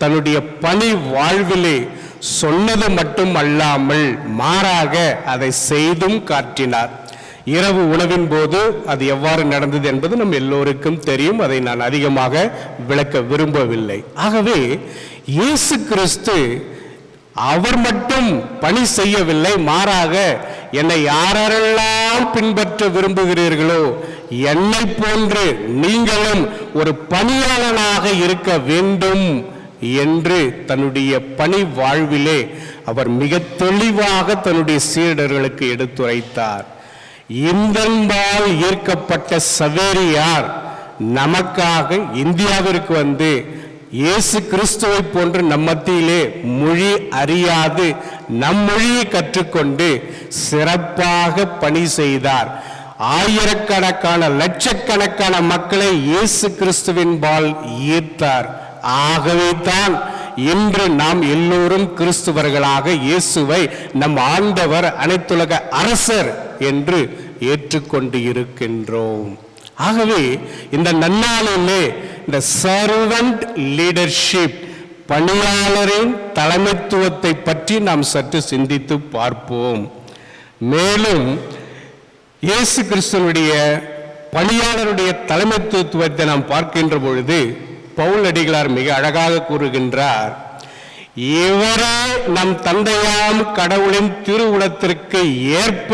தன்னுடைய பணி வாழ்விலே சொன்னது மட்டும் அல்லாமல் மாறாக அதை செய்தும் காட்டினார். இரவு உணவின் போது அது எவ்வாறு நடந்தது என்பது நம் எல்லோருக்கும் தெரியும். அதை நான் அதிகமாக விளக்க விரும்பவில்லை. ஆகவே இயேசு கிறிஸ்து அவர் மட்டும் பணி செய்யவில்லை, மாறாக என்னை யாரெல்லாம் பின்பற்ற விரும்புகிறீர்களோ என்னை போன்று நீங்களும் ஒரு பணியாளனாக இருக்க வேண்டும் என்று தன்னுடைய பணி வாழ்விலே அவர் மிக தெளிவாக தன்னுடைய சீடர்களுக்கு எடுத்துரைத்தார். இந்தன்பால் ஈர்க்கப்பட்ட சவேரியார் நமக்காக இந்தியாவிற்கு வந்து இயேசு கிறிஸ்துவை போன்று நம் மத்தியிலே மொழி அறியாது நம் மொழியை கற்றுக்கொண்டு சிறப்பாக பணி செய்தார். ஆயிரக்கணக்கான லட்சக்கணக்கான மக்களை இயேசு கிறிஸ்துவின் பால் ஈர்த்தார். ஆகவே தான் இன்று நாம் எல்லோரும் கிறிஸ்துவர்களாக இயேசுவை நம் ஆண்டவர், அனைத்துலக அரசர் என்று ஏற்றுக்கொண்டு இருக்கின்றோம். ஆகவே இந்த நன்னாளிலே இந்த சர்வன்ட் லீடர்ஷிப், பணியாளரின் தலைமைத்துவத்தை பற்றி நாம் சற்று சிந்தித்து பார்ப்போம். மேலும் இயேசு கிறிஸ்துவனுடைய பணியாளருடைய தலைமைத்துவத்தை நாம் பார்க்கின்ற பொழுது பவுல் அடிகளார் மிக அழகாக கூறுகின்றார், இவரே நம் தந்தையாம் கடவுளின் திருவுளத்திற்கு ஏற்ப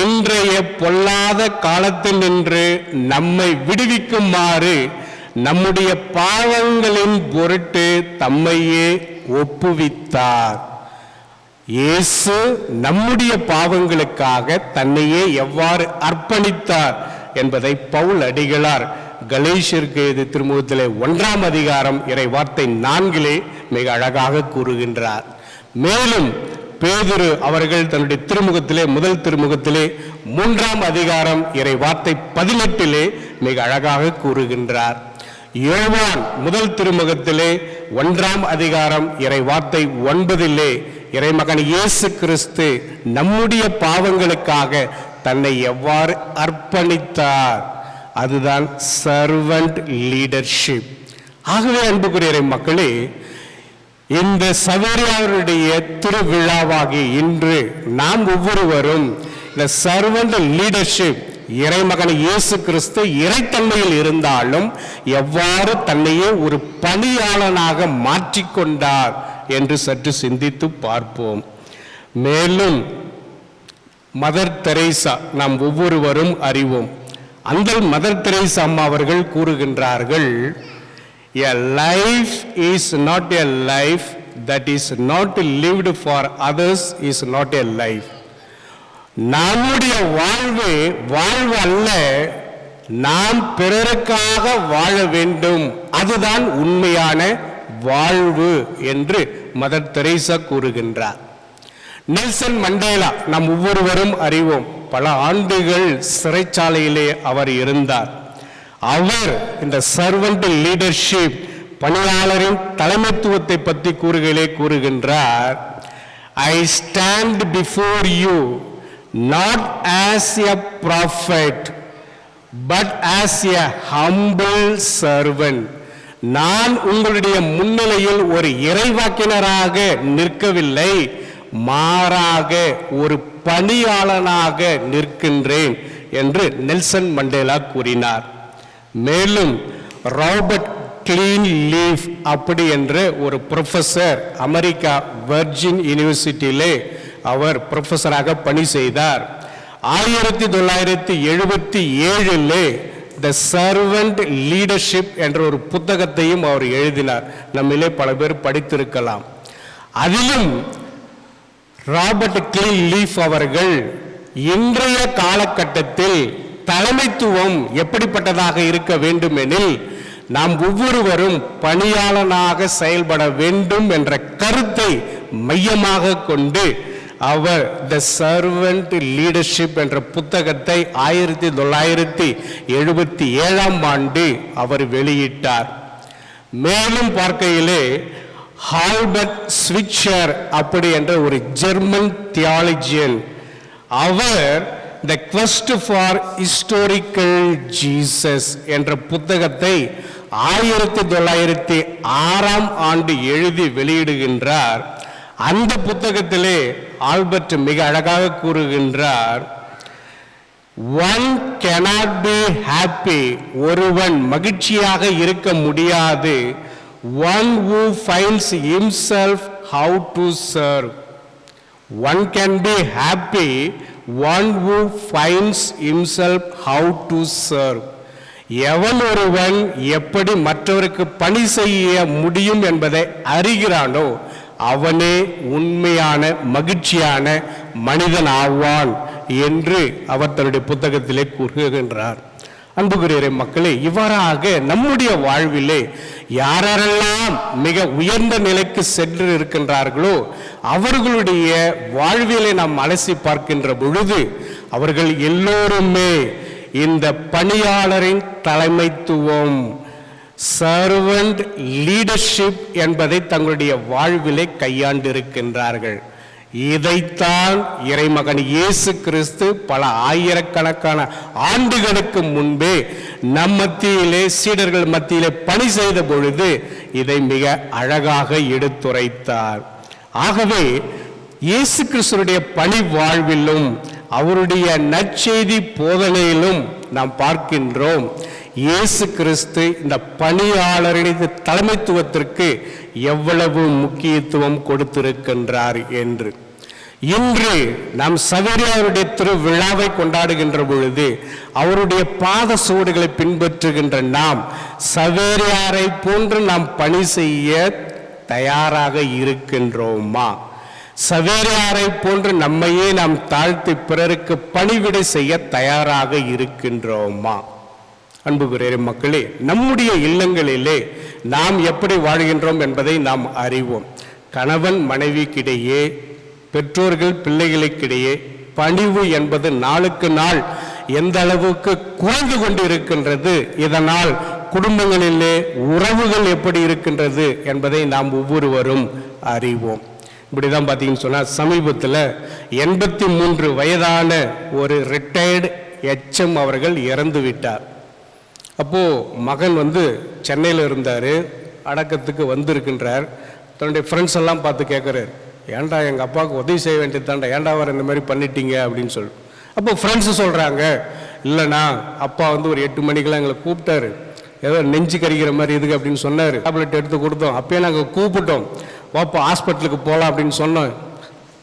இன்றைய பொல்லாத காலத்தில் நின்று நம்மை விடுவிக்குமாறு நம்முடைய பாவங்களின் பொருட்டு தம்மையே ஒப்புவித்தார். இயேசு நம்முடைய பாவங்களுக்காக தன்னையே எவ்வாறு அர்ப்பணித்தார் என்பதை பவுல் அடிகளார் கலேஷியருக்கு எழுதிய திருமுகத்திலே 1ஆம் அதிகாரம் இறை வார்த்தை 4 மிக அழகாக கூறுகின்றார். மேலும் பேதுரு அவர்கள் தன்னுடைய திருமுகத்திலே, முதல் திருமுகத்திலே 3ஆம் அதிகாரம் இறை வார்த்தை 18 மிக அழகாக கூறுகின்றார். யோவான் முதல் திருமுகத்திலே 1ஆம் அதிகாரம் இறை வார்த்தை 9 இறைமகன் இயேசு கிறிஸ்து நம்முடைய பாவங்களுக்காக தன்னை எவ்வாறு அர்ப்பணித்தார், அதுதான் சர்வன்ட் லீடர்ஷிப். ஆகவே அன்புக்குரிய இறை மக்களே, இந்த சவேரியாருடைய திருவிழாவாகி இன்று நாம் ஒவ்வொருவரும் இந்த சர்வன்ட் லீடர்ஷிப், இறைமகன் இயேசு கிறிஸ்து இறைத்தன்மையில் இருந்தாலும் எவ்வாறு தன்னையே ஒரு பணியாளனாக மாற்றிக்கொண்டார் என்று சற்று சிந்தித்து பார்ப்போம். மேலும் மதர் தெரேசா நாம் ஒவ்வொருவரும் அறிவோம். அந்த மதர் தெரேசா அம்மா அவர்கள் கூறுகின்றார்கள், a life is not a life that is not lived for others is not a life. நம்முடைய வாழ்வு அல்ல, நாம் பிறருக்காக வாழ வேண்டும், அதுதான் உண்மையான வாழ்வு என்று மதர் தெரேசா கூறுகின்றார். நெல்சன் மண்டேலா நாம் ஒவ்வொருவரும் அறிவோம். பல ஆண்டுகள் சிறைச்சாலையிலே அவர் இருந்தார். அவர் இந்த சர்வன்ட் லீடர்ஷிப், பணியாளரின் தலைமைத்துவத்தை பற்றி கூறுகின்றார், I stand before you not as a prophet but as a humble servant. நான் உங்களுடைய முன்னிலையில் ஒரு இறைவாக்கினராக நிற்கவில்லை, மாறாக ஒரு பணியாளனாக நிற்கின்றேன் என்று நெல்சன் மண்டேலா கூறினார். மேலும் ராபர்ட் கிளீன் லீஃப் அப்படி என்ற ஒரு ப்ரொஃபஸர் அமெரிக்கா வெர்ஜின் யூனிவர்சிட்டியிலே அவர் ப்ரொஃபஸராக பணி செய்தார். 1977 த சர்வன்ட் லீடர்ஷிப் என்ற ஒரு புத்தகத்தையும் அவர் எழுதினார். நம்மிலே பல பேர் படித்திருக்கலாம். அதிலும் ராபர்ட் கிளீன் லீஃப் அவர்கள் இன்றைய காலகட்டத்தில் தலைமைத்துவம் எப்படிப்பட்டதாக இருக்க வேண்டும் எனில் நாம் ஒவ்வொருவரும் பணியாளனாக செயல்பட வேண்டும் என்ற கருத்தை மையமாக கொண்டு அவர் த சர்வன்ட் லீடர்ஷிப் என்ற புத்தகத்தை 1977 ஆண்டு அவர் வெளியிட்டார். மேலும் பார்க்கையிலே ஆல்பர்ட் ஸ்விட்சர் அப்படி என்ற ஒரு ஜெர்மன் தியாலஜியன், அவர் the quest for historical Jesus என்ற புத்தகத்தை 1906 ஆண்டு எழுதி வெளியிடுகின்றார். அந்த புத்தகத்திலே ஆல்பர்ட் மிக அழகாக கூறுகின்றார், ஒன் cannot be happy, ஒருவன் மகிழ்ச்சியாக இருக்க முடியாது, one who finds himself how to serve. One can be happy, one who finds himself how to serve. எவன் ஒருவன் எப்படி மற்றவருக்கு பணி செய்ய முடியும் என்பதை அறிகிறானோ அவனே உண்மையான மகிழ்ச்சியான மனிதன் ஆவான் என்று அவர் தன்னுடைய புத்தகத்திலே கூறுகின்றார். அன்புக்குரிய மக்களே, இவ்வாறாக நம்முடைய வாழ்விலே யாரெல்லாம் மிக உயர்ந்த நிலைக்கு சென்று இருக்கின்றார்களோ அவர்களுடைய வாழ்விலே நாம் அலசி பார்க்கின்ற பொழுது அவர்கள் எல்லோருமே இந்த பணியாளரின் தலைமைத்துவம், சர்வன்ட் லீடர்ஷிப் என்பதை தங்களுடைய வாழ்விலே கையாண்டிருக்கின்றார்கள். இதைத்தான் இறைமகன் இயேசு கிறிஸ்து பல ஆயிரக்கணக்கான ஆண்டுகளுக்கு முன்பே நம் மத்தியிலே, சீடர்கள் மத்தியிலே பணி செய்த பொழுது இதை மிக அழகாக எடுத்துரைத்தார். ஆகவே இயேசு கிறிஸ்துடைய பணி வாழ்விலும் அவருடைய நற்செய்தி போதனையிலும் நாம் பார்க்கின்றோம் இயேசு கிறிஸ்து இந்த பணியாளரின் தலைமைத்துவத்திற்கு எவ்வளவு முக்கியத்துவம் கொடுத்திருக்கின்றார் என்று. இன்று நாம் சவேரியாருடைய திருவிழாவை கொண்டாடுகின்ற பொழுது அவருடைய பாத சுவடுகளை பின்பற்றுகின்ற நாம் சவேரியாரை போன்று நாம் பணி செய்ய தயாராக இருக்கின்றோமா? சவேரியாரை போன்று நம்மையே நாம் தாழ்த்தி பிறருக்கு பணிவிடை செய்ய தயாராக இருக்கின்றோமா? அன்புக்குரிய மக்களே, நம்முடைய இல்லங்களிலே நாம் எப்படி வாழ்கின்றோம் என்பதை நாம் அறிவோம். கணவன் மனைவிக்கிடையே, பெற்றோர்கள் பிள்ளைகளுக்கிடையே பணிவு என்பது நாளுக்கு நாள் எந்த அளவுக்கு குறைந்து கொண்டு இருக்கின்றது, இதனால் குடும்பங்களிலே உறவுகள் எப்படி இருக்கின்றது என்பதை நாம் ஒவ்வொருவரும் அறிவோம். இப்படிதான் பார்த்தீங்கன்னு சொன்னால் சமீபத்தில் 83 வயதான ஒரு ரிட்டையர்டு HM அவர்கள் இறந்து விட்டார். அப்போது மகன் சென்னையில் இருந்தார், அடக்கத்துக்கு வந்திருக்கின்றார். தன்னுடைய ஃப்ரெண்ட்ஸ் எல்லாம் பார்த்து கேட்குறாரு, ஏன்டா எங்கள் அப்பாவுக்கு உதவி செய்ய வேண்டியது தாண்டா, ஏன்டா அவர் இந்த மாதிரி பண்ணிட்டீங்க அப்படின்னு சொல்லி. அப்போ ஃப்ரெண்ட்ஸு சொல்கிறாங்க, இல்லைண்ணா அப்பா ஒரு 8 மணிக்கெல்லாம் எங்களை கூப்பிட்டாரு, ஏதோ நெஞ்சு கறிக்கிற மாதிரி இதுக்கு அப்படின்னு சொன்னார். டேப்லெட் எடுத்து கொடுத்தோம், அப்பயே நாங்கள் கூப்பிட்டோம், வாப்பா ஹாஸ்பிட்டலுக்கு போகலாம் அப்படின்னு சொன்னோம்.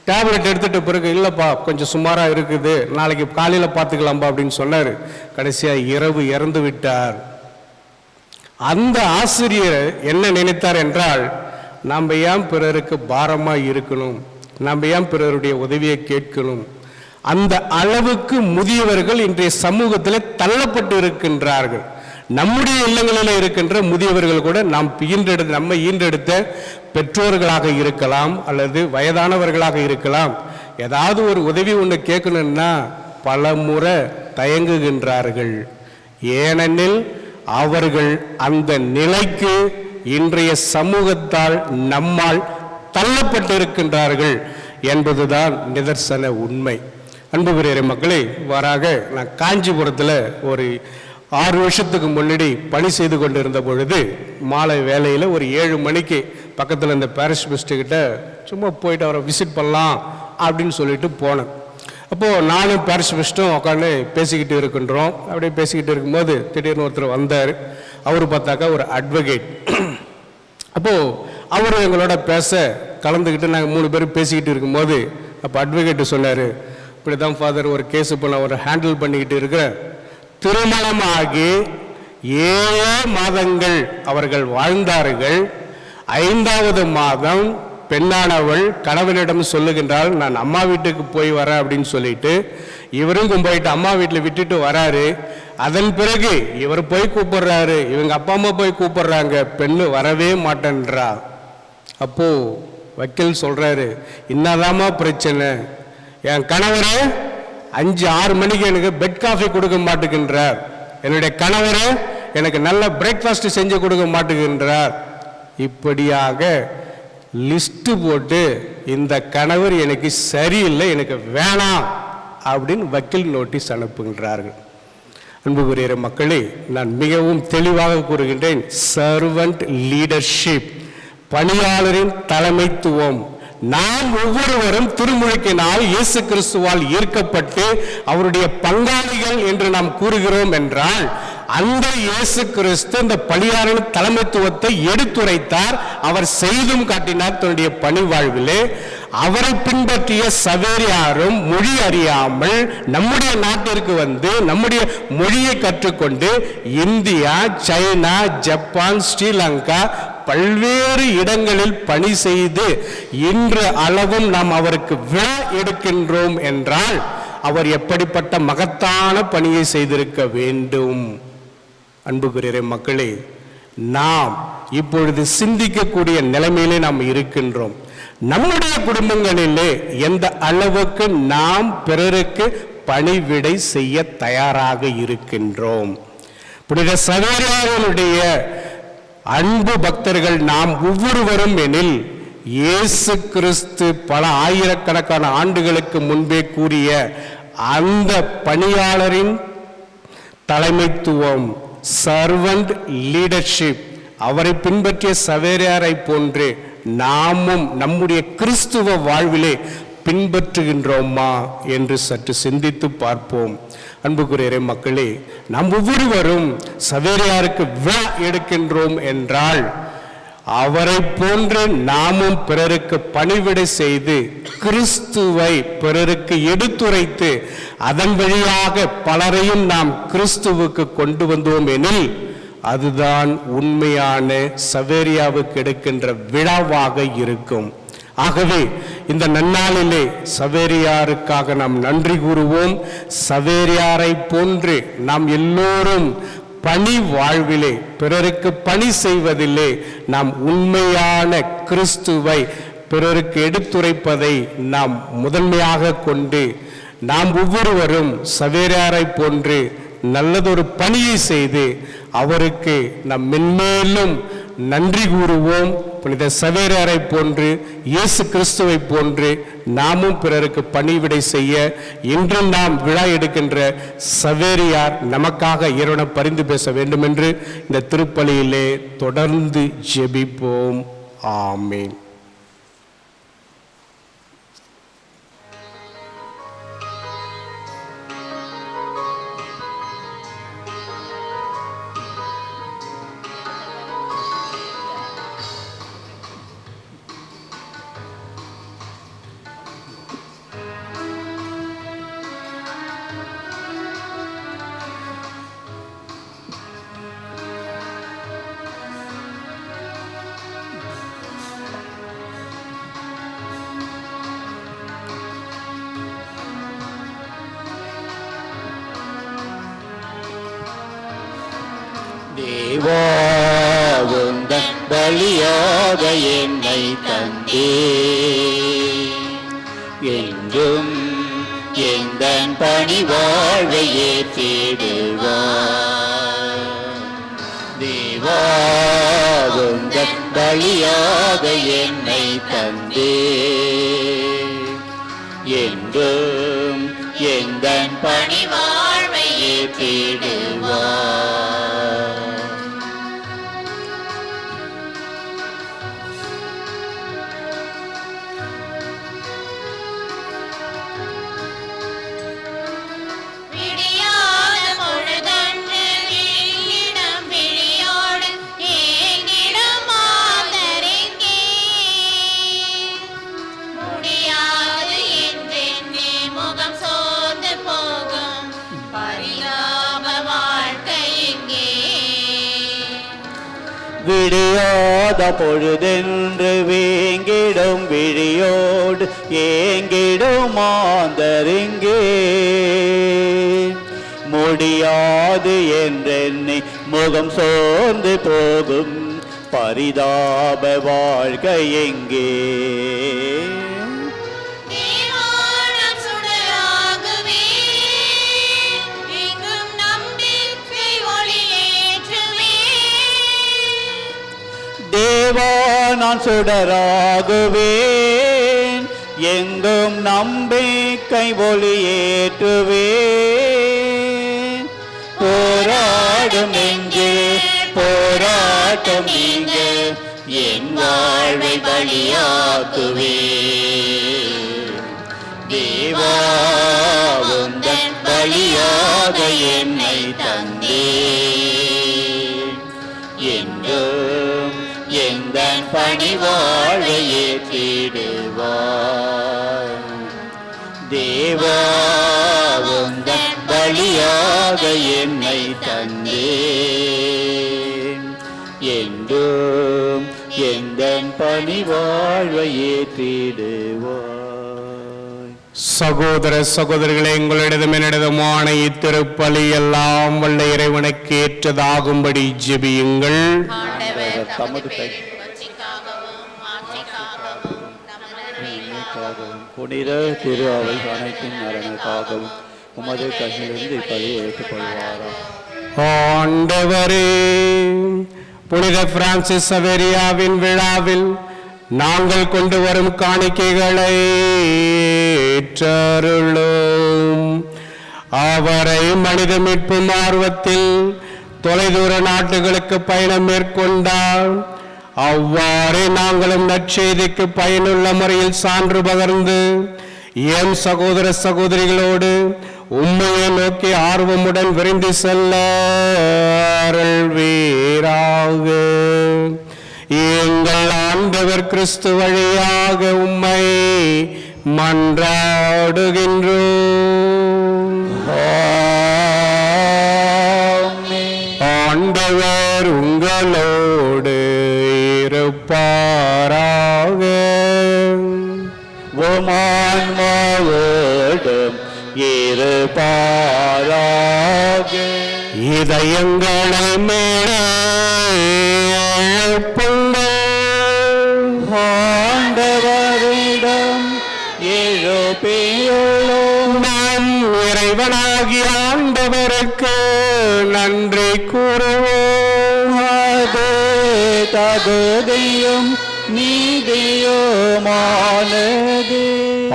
டேப்லெட் எடுத்துகிட்ட பிறகு இல்லைப்பா கொஞ்சம் சுமாராக இருக்குது, நாளைக்கு காலையில் பார்த்துக்கலாம்பா அப்படின்னு சொன்னார். கடைசியாக இரவு இறந்து விட்டார். அந்த ஆசிரியர் என்ன நினைத்தார் என்றால், நாம் ஏன் பிறருக்கு பாரமாக இருக்கணும், நாம் ஏன் பிறருடைய உதவியை கேட்கணும்? அந்த அளவுக்கு முதியவர்கள் இன்றைய சமூகத்தில் தள்ளப்பட்டு இருக்கின்றார்கள். நம்முடைய இல்லங்களில் இருக்கின்ற முதியவர்கள் கூட நம்மை ஈன்றெடுத்த பெற்றோர்களாக இருக்கலாம் அல்லது வயதானவர்களாக இருக்கலாம். ஏதாவது ஒரு உதவி ஒன்று கேட்கணும்னா பல முறை தயங்குகின்றார்கள். ஏனெனில் அவர்கள் அந்த நிலைக்கு இன்றைய சமூகத்தால் நம்மால் தள்ளப்பட்டிருக்கின்றார்கள் என்பதுதான் நிதர்சன உண்மை. அன்புக்குரிய மக்களே, இவ்வாறாக நான் காஞ்சிபுரத்தில் ஒரு 6 வருஷத்துக்கு முன்னாடி பணி செய்து கொண்டு இருந்த பொழுது மாலை வேலையில் ஒரு 7 மணிக்கு பக்கத்தில் இந்த பாரிஷ் மினிஸ்டர்கிட்ட சும்மா போயிட்டு அவரை விசிட் பண்ணலாம் அப்படின்னு சொல்லிட்டு போனேன். அப்போது நானும் பாரிஷ் மினிஸ்டரும் உட்காந்து பேசிக்கிட்டு இருக்கின்றோம். அப்படியே பேசிக்கிட்டு இருக்கும்போது திடீர்னு ஒருத்தர் வந்தார். அவர் பார்த்தாக்கா ஒரு அட்வொகேட். அப்போது அவர் எங்களோட பேச கலந்துக்கிட்டு நாங்கள் 3 பேரும் பேசிக்கிட்டு இருக்கும்போது அப்போ அட்வொகேட்டு சொன்னார், இப்படி தான் ஃபாதர் ஒரு கேஸ் இப்போ நான் ஒரு ஹேண்டில் பண்ணிக்கிட்டு இருக்கிறேன். திருமணமாகி 7 மாதங்கள் அவர்கள் வாழ்ந்தார்கள். 5வது மாதம் பெண்ணானவள் கணவனிடம் சொல்லுகின்றால், நான் அம்மா வீட்டுக்கு போய் வரேன் அப்படின்னு சொல்லிட்டு இவரும் போயிட்டு அம்மா வீட்டில் விட்டுட்டு வராரு. அதன் பிறகு இவர் போய் கூப்பிடுறாரு, இவங்க அப்பா அம்மா போய் கூப்பிடுறாங்க, பெண்ணு வரவே மாட்டேன்றா. அப்போ வக்கீல் சொல்கிறாரு, என்னதாம்மா பிரச்சனை? என் கணவரே 5-6 மணிக்கு எனக்கு பெட் காஃபி கொடுக்க மாட்டேங்கின்றார், என்னுடைய கணவரே எனக்கு நல்ல பிரேக்ஃபாஸ்ட் செஞ்சு கொடுக்க மாட்டேங்கின்றார். இப்படியாக லிஸ்ட்டு போட்டு இந்த கணவர் எனக்கு சரியில்லை, எனக்கு வேணாம் அப்படின்னு வக்கீல் நோட்டீஸ் அனுப்புகின்றார்கள். அன்புக்குரிய மக்களே, நான் மிகவும் தெளிவாக கூறுகின்றேன், சர்வன்ட் லீடர்ஷிப், பணியாளரின் தலைமைத்துவம். நாம் ஒவ்வொருவரும் திருமுழுக்கினால் இயேசு கிறிஸ்துவால் ஈர்க்கப்பட்டு அவருடைய பங்காளிகள் என்று நாம் கூறுகிறோம் என்றால், அந்த இயேசு கிறிஸ்து இந்த பணியாளரின் தலைமைத்துவத்தை எடுத்துரைத்தார், அவர் செய்தும் காட்டினார் தன்னுடைய பணி வாழ்விலே. அவரை பின்பற்றிய சவேரியாரும் மொழி அறியாமல் நம்முடைய நாட்டிற்கு வந்து நம்முடைய மொழியை கற்றுக்கொண்டு இந்தியா, சைனா, ஜப்பான், ஸ்ரீலங்கா பல்வேறு இடங்களில் பணி செய்து இன்று அளவும் நாம் அவருக்கு விழா எடுக்கின்றோம் என்றால் அவர் எப்படிப்பட்ட மகத்தான பணியை செய்திருக்க வேண்டும். அன்புக்குரிய மக்களே, நாம் இப்பொழுது சிந்திக்கக்கூடிய நிலைமையிலே நாம் இருக்கின்றோம். நம்முடைய குடும்பங்களிலே எந்த அளவுக்கு நாம் பிறருக்கு பணிவிடை செய்ய தயாராக இருக்கின்றோம்? புனித சவேரியாருடைய அன்பு பக்தர்கள் நாம் ஒவ்வொருவரும் எனில், இயேசு கிறிஸ்து பல ஆயிரக்கணக்கான ஆண்டுகளுக்கு முன்பே கூறிய அந்த பணியாளரின் தலைமைத்துவம், சர்வன்ட் லீடர்ஷிப், அவரை பின்பற்றிய சவேரியாரை போன்று நாமும் நம்முடைய கிறிஸ்துவ வாழ்விலே பின்பற்றுகின்றோமா என்று சற்று சிந்தித்து பார்ப்போம். அன்புக்குரிய மக்களே, நாம் ஒவ்வொருவரும் சவேரியாருக்கு விழா எடுக்கின்றோம் என்றால் அவரை போன்று நாமும் பிறருக்கு பணிவிடை செய்து கிறிஸ்துவை பிறருக்கு எடுத்துரைத்து அதன் வழியாக பலரையும் நாம் கிறிஸ்துவுக்கு கொண்டு வந்தோம் எனில் அதுதான் உண்மையான சவேரியாவுக்கு எடுக்கின்ற விழாவாக இருக்கும். ஆகவே இந்த நன்னாளிலே சவேரியாருக்காக நாம் நன்றி கூறுவோம். சவேரியாரை போன்று நாம் எல்லோரும் பணி வாழ்விலே பிறருக்கு பணி செய்வதிலே நாம் உண்மையான கிறிஸ்துவை பிறருக்கு எடுத்துரைப்பதை நாம் முதன்மையாக கொண்டு நாம் ஒவ்வொருவரும் சவேரியாரை போன்று நல்லதொரு பணியை செய்து அவருக்கு நாம் மென்மேலும் நன்றி கூறுவோம். புனித சவேரியாரை போன்று இயேசு கிறிஸ்துவை போன்று நாமும் பிறருக்கு பணிவிடை செய்ய இன்றும் நாம் விழா எடுக்கின்ற சவேரியார் நமக்காக இறைவனை பரிந்து பேச வேண்டும் என்று இந்த திருப்பலியிலே தொடர்ந்து ஜெபிப்போம். ஆமேன். தேவா உந்தன் பலியாக என்னை தந்தே, என்றும் எந்தன் பணி வாழ்வை ஏற்றிடுவார். தேவா உந்தன் பலியாக என்னை தந்தே, என்றும் எந்தன் பணி வாழ்வை ஏற்றிடுவார். விடியாத பொழுதென்று வீங்கிடும் விழியோடு ஏங்கிடும் மாந்தரிங்கே, முடியாது என்றெண்ணி முகம் சோர்ந்து போகும் பரிதாப வாழ்க்கை எங்கே? தேவானம் சுடராகவே எங்கும் நம்பிக்கை ஒளியேற்றுவேன். தேவா நான் சுடராகுவேன், எங்கும் நம்பிக்கை ஒளியேற்றுவேன். போராடும் நெஞ்சு போராட்டம் நீங்க என் வாழ்வை பலியாக்குவேன். தேவா உந்தன் பலியாக என்னை தந்தேன். என்றும் எந்தன் பணிவாழ்வை ஏற்றிடுவார். தேவா உந்தன் பலியாக என்னை தந்தேன். என்றும் எந்தன் பணிவாழ்வை ஏற்றிடுவார். சகோதர சகோதரிகளே, உங்களிடம் என்னிடமான இத்திருப்பலி எல்லாம் வல்ல இறைவனுக்கு ஏற்றதாகும்படி ஜெபியுங்கள். ஆண்டவர் தமது பட்சிக்காகவும் மாட்சிக்காகவும் நமது நன்மைக்காகவும் புனித திரு அவை அனைத்தின் நலனுக்காகவும் உமது கையிலிருந்து இப்பலி ஏற்றுக்கொள்வாரா. ஆண்டவரே, புனித பிரான்சிஸ் சவேரியாவின் விழாவில் நாங்கள் கொண்டு வரும் காணிக்கைகளை ஏற்றருளும். அவரை மனித மீட்பும் ஆர்வத்தில் தொலைதூர நாட்டுகளுக்கு பயணம் மேற்கொண்டார். அவ்வாறே நாங்களும் நற்செய்திக்கு பயனுள்ள முறையில் சான்று பகர்ந்து எம் சகோதர சகோதரிகளோடு உண்மையை நோக்கி ஆர்வமுடன் விரைந்து செல்ல அருள்வீராக. எங்கள் ஆண்டவர் கிறிஸ்து வழியாக உம்மை மன்றாடுகின்றோம். ஆண்டவர் உங்களோடு இருப்பாராக. உமான்மாவோடும் இருப்பாராக. இதயங்களை ஆண்டவரிடம் எழுப்பியுள்ளோம். நாம் இறைவனாகிய ஆண்டவருக்கு நன்றி கூறுவோம். அது தகுதியும் நீதியுமானது.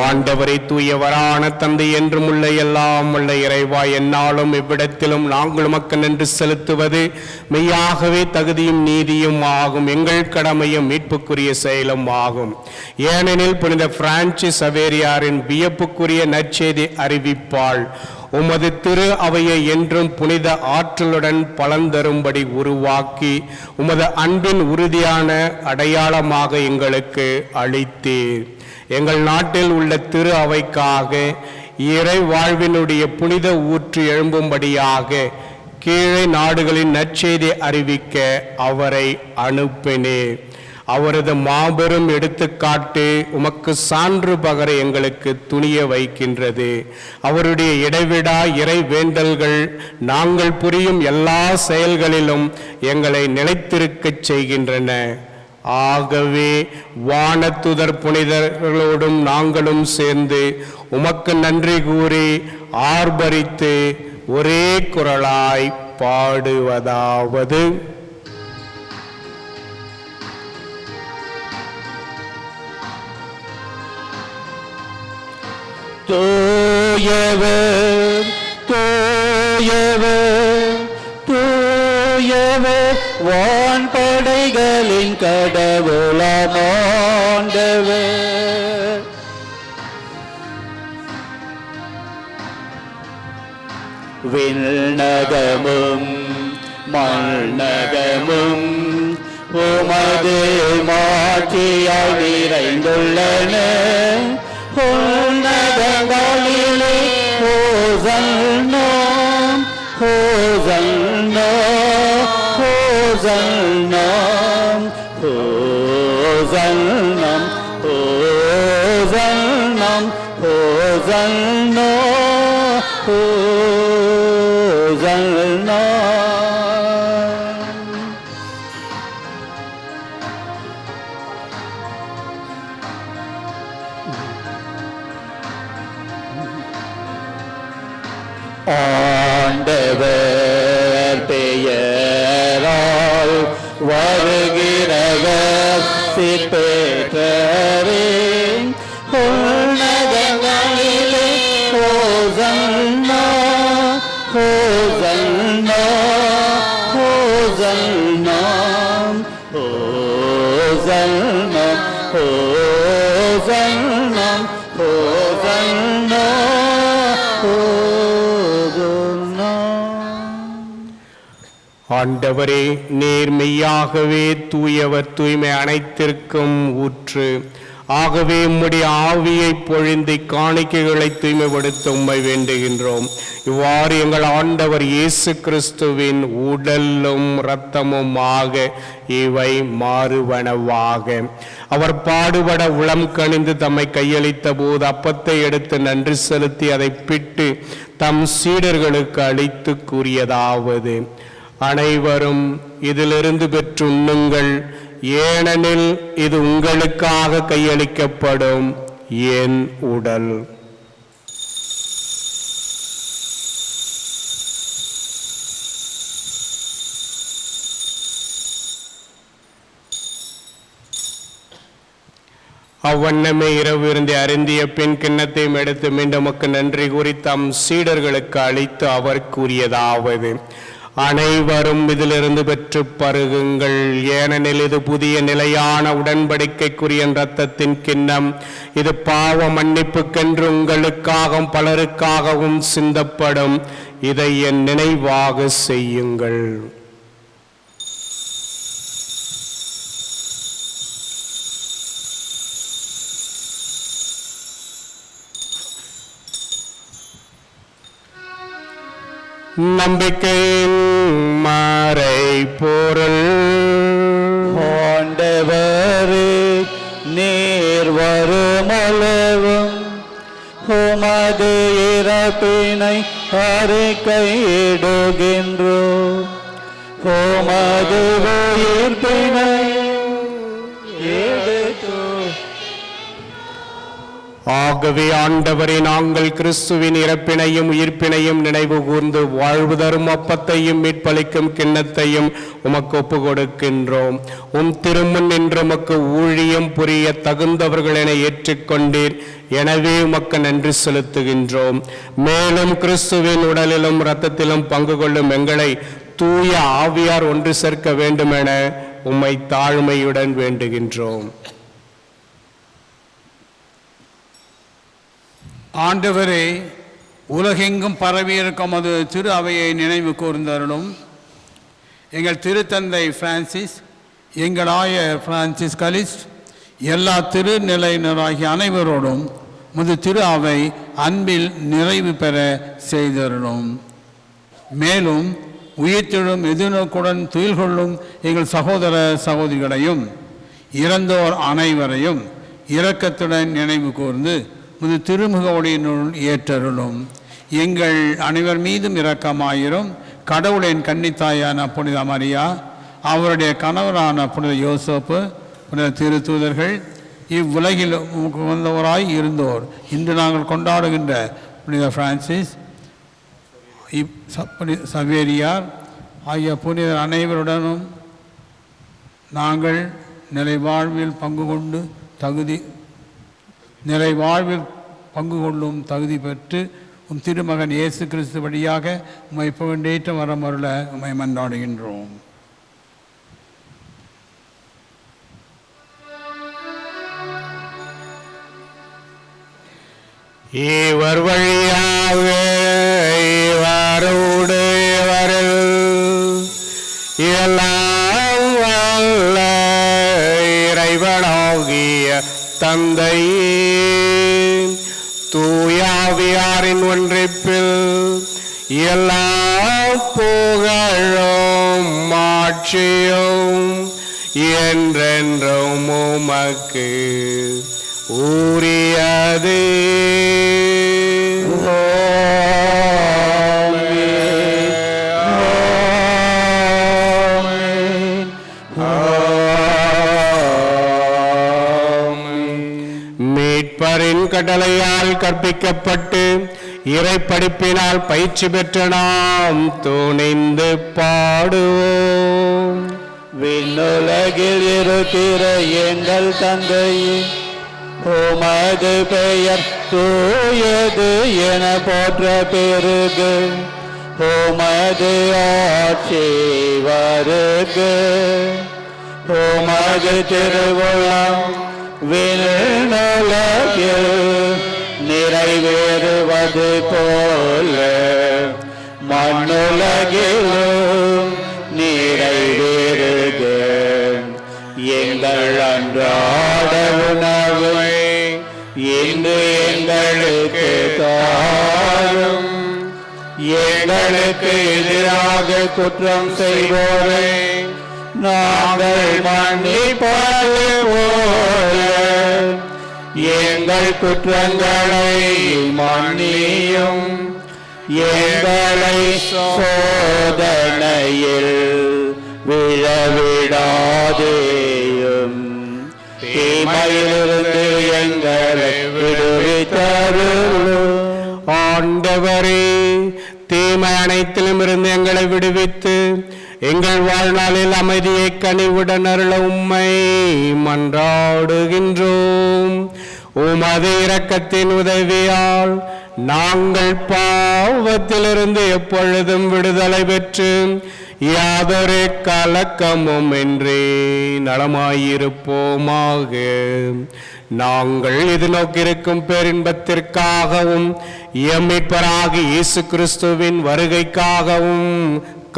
ஆண்டவரை தூயவரான தந்தை என்றும் உள்ள எல்லாம் உள்ள இறைவா, என்னாலும் இவ்விடத்திலும் நாங்கள் உமக்கு நன்றி செலுத்துவது மெய்யாகவே தகுதியும் நீதியும் ஆகும், எங்கள் கடமையும் மீட்புக்குரிய செயலும் ஆகும். ஏனெனில் புனித பிரான்சிஸ் சவேரியாரின் வியப்புக்குரிய நற்செய்தி அறிவிப்பாள் உமது திரு அவையை என்றும் புனித ஆற்றலுடன் பலந்தரும்படி உருவாக்கி உமது அன்பின் உறுதியான அடையாளமாக எங்களுக்கு அளித்தீர். எங்கள் நாட்டில் உள்ள திரு அவைக்காக இறை வாழ்வினுடைய புனித ஊற்று எழும்பும்படியாக கீழே நாடுகளின் நற்செய்தி அறிவிக்க அவரை அனுப்பினேர். அவரது மாபெரும் எடுத்துக்காட்டு உமக்கு சான்று பகர எங்களுக்கு துணிய வைக்கின்றது. அவருடைய இடைவிடா இறை வேண்டல்கள் நாங்கள் புரியும் எல்லா செயல்களிலும் எங்களை நிலைத்திருக்கச் செய்கின்றன. ஆகவே வானத்துதர் புனிதர்களோடும் நாங்களும் சேர்ந்து உமக்கு நன்றி கூறி ஆர்ப்பரித்து ஒரே குரலாய் பாடுவதாவது: தூயவர் தூயவர் தூயவர் வான்படைகளின் கடவுளமாண்டவர். விண்ணகமும் மண்ணகமும் உமது மாட்சியால் நிறைந்துள்ளன. உன்னதங்களிலே ஹோசன்னா ஹோசன்னா ஹோசன்னா ஹோசன்னா ஹோசன்னா ஹோசன்னா ஹோசன்னா. ஆண்டவர் பெயரால் வருகிறவர் சிற்பேற்றரே உன்னதங்களிலே ஹோசன்னா ஹோசன்னா ஹோசன்னா ஹோசன்னா ஹோசன்னா ஹோசன்னா ஹோசன்னா. ஆண்டவரே, நீர் மெய்யாகவே தூயவர், தூய்மை அனைத்திற்கும் ஊற்று. ஆகவே உம்முடைய ஆவியை பொழிந்து காணிக்கைகளை தூய்மைப்படுத்த உம்மை வேண்டுகின்றோம். இவ்வாறு எங்கள் ஆண்டவர் இயேசு கிறிஸ்துவின் உடலும் இரத்தமுமாக இவை மாறுவனவாக. அவர் பாடுபட உளம் கனிந்து தம்மை கையளித்த போது அப்பத்தை எடுத்து நன்றி செலுத்தி அதை பிட்டு தம் சீடர்களுக்கு அளித்து கூறியதாவது: அனைவரும் இதிலிருந்து பெற்று உண்ணுங்கள், ஏனெனில் இது உங்களுக்காக கையளிக்கப்படும் என் உடல். அவ்வண்ணமே இரவு இருந்து அருந்திய பின் கிண்ணத்தையும் எடுத்து மீண்டும் நன்றி கூறி தம் சீடர்களுக்கு அளித்து அவர் கூறியதாவது: அனைவரும் இதிலிருந்து பெற்று பருகுங்கள், ஏனெனில் இது புதிய நிலையான உடன்படிக்கைக்குரிய இரத்தத்தின் கிண்ணம். இது பாவ மன்னிப்புக்கென்று உங்களுக்காகவும் பலருக்காகவும் சிந்தப்படும். இதை என் நினைவாக செய்யுங்கள். நம்பிக்கையின் மறைபொருள். ஆண்டவரே, நீர் வருமளவும் உமது இறப்பினை அறிக்கையிடுகின்றோம், உமது உயிர்ப்பினை எடுத்து. ஆகவே ஆண்டவரே, நாங்கள் கிறிஸ்துவின் இறப்பினையும் உயிர்ப்பினையும் நினைவு கூர்ந்து வாழ்வு தரும் அப்பத்தையும் மீட்பளிக்கும் கிண்ணத்தையும் உமக்கு ஒப்பு கொடுக்கின்றோம். உம் திருமுன் நின்று உமக்கு ஊழியம் புரிய தகுந்தவர்கள் என ஏற்றுக்கொண்டீர். எனவே உமக்கு நன்றி செலுத்துகின்றோம். மேலும் கிறிஸ்துவின் உடலிலும் இரத்தத்திலும் பங்கு கொள்ளும் எங்களை தூய ஆவியார் ஒன்று சேர்க்க வேண்டுமென உம்மை தாழ்மையுடன் வேண்டுகின்றோம். ஆண்டவரே, உலகெங்கும் பரவியிருக்கும் அது திரு அவையை நினைவு கூர்ந்தருளும். எங்கள் திருத்தந்தை பிரான்சிஸ், எங்கள் ஆயர் பிரான்சிஸ் கலிஸ்ட், எல்லா திருநிலையினராகிய அனைவரோடும் முது திரு அவை அன்பில் நிறைவு பெற செய்தருளும். மேலும் உயிர்த்தெழும் எதிர்நோக்குடன் துயில் கொள்ளும் எங்கள் சகோதர சகோதரிகளையும் இறந்தோர் அனைவரையும் இரக்கத்துடன் நினைவு கூர்ந்து முது திருமுக ஒளியினுள் ஏற்றருளும். எங்கள் அனைவர் மீதும் இரக்கமாயிரும். கடவுளின் கன்னித்தாயான புனித மரியா, அவருடைய கணவரான புனித யோசேப்பு, புனித திருத்தூதர்கள், இவ்வுலகில் வந்தவராய் இருந்தோர், இன்று நாங்கள் கொண்டாடுகின்ற புனித பிரான்சிஸ், சவேரியார் ஆகிய புனிதர் அனைவருடனும் நாங்கள் நிறைவாழ்வில் பங்கு கொள்ளும் தகுதி பெற்று உம் திருமகன் இயேசு கிறிஸ்து வழியாக உம்மை புகழ்ந்தேற்ற வரமருள உம்மை மன்றாடுகின்றோம். இவர் வழியாக இவரோடு இவரில் எல்லாம் வல்ல இறைவனாகிய தந்தை தூயாவியாரின் ஒன்றிப்பில் எல்லா புகழும் மாட்சியும் என்றென்றும் உமக்கு உரியது. மீட்பரின் கட்டளையால் கற்பிக்கப்பட்டு இறைப்படிப்பினால் பயிற்சி பெற்ற நாம் துணிந்து பாடுவோம். விண்ணுலகில் இருக்கிற எங்கள் தந்தையே, உமது பெயர் தூயது என போற்ற பெருக, உமது ஆட்சி வருக, உமது திருவுளம் விண்ணுலகில் நிறைவேறுவது போல மண்ணுலகிலும் நிறைவேறுக. எங்கள் அன்றாட உணவை இன்று எங்களுக்கு தாரும். எங்களுக்கு எதிராக குற்றம் செய்வோரை நாங்கள் மன்னிப்பது போல எங்கள் குற்றங்களை மன்னியும். எங்களை சோதனையில் விழவிடாதேயும், தீமையிலிருந்து எங்களை விடுவித்தருளும். ஆண்டவரே, தீமை அனைத்திலும் இருந்து எங்களை விடுவித்து எங்கள் வாழ்நாளில் அமைதியை கனிவுடன் அருள உம்மை மன்றாடுகின்றோம். உமது இரக்கத்தின் உதவியால் நாங்கள் பாவத்திலிருந்து எப்பொழுதும் விடுதலை பெற்று யாதொரு கலக்கமும் இன்றி நலமாயிருப்போமாக. நாங்கள் எதிர்நோக்கியிருக்கும் பேரின்பத்திற்காகவும் எம்மிப்பராகி இயேசு கிறிஸ்துவின் வருகைக்காகவும்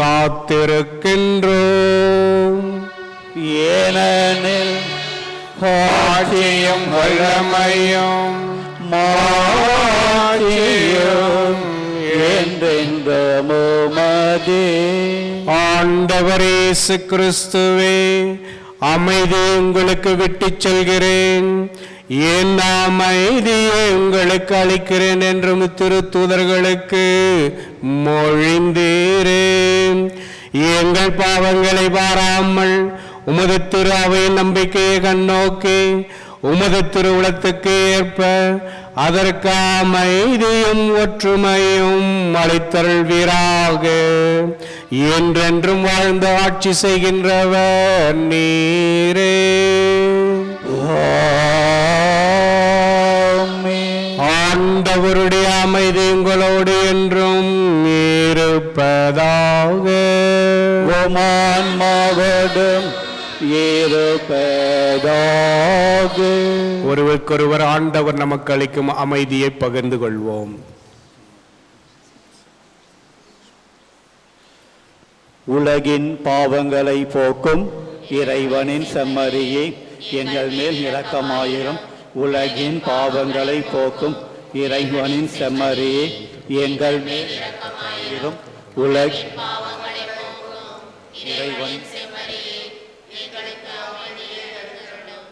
காத்திருக்கின்றோம். ஏனெனில் ஆட்சியும் வல்லமையும் மாட்சியும் என்றென்றும் உமதே. ஆண்டவர் இயேசு கிறிஸ்துவே, அமைதி உங்களுக்கு விட்டுச் செல்கிறேன், என் அமைதியை உங்களுக்கு அளிக்கிறேன் என்றும் திருத்தூதர்களுக்கு மொழிந்தீரே. எங்கள் பாவங்களை பாராமல் உமது திரு அவையின் நம்பிக்கையை கண்ணோக்கி உமது திருவுளத்துக்கு ஏற்ப அதற்கு அமைதியும் ஒற்றுமையும் அளித்தருள்வீராக. என்றென்றும் வாழ்ந்து ஆட்சி செய்கின்றவர் நீரே. ஆண்டவருடைய அமைதி உங்களோடு என்றும் இருப்பதாக. ஆன்மாவோடும் இருப்பதாக. ஒருவருக்கொருவர் ஆண்டவர் நமக்கு அளிக்கும் அமைதியை பகிர்ந்து கொள்வோம். உலகின் பாவங்களை போக்கும் இறைவனின் செம்மறியே, எங்கள் மேல் இரக்கமாயிரும். உலகின் பாவங்களை போக்கும் இறைவனின் செம்மறியே, எங்கள் மேல் இரக்கமாயிரும். உலகின் பாவங்களை போக்கும் இறைவனின் செம்மறியே, எங்களுக்கு அமைதியை அருளும்.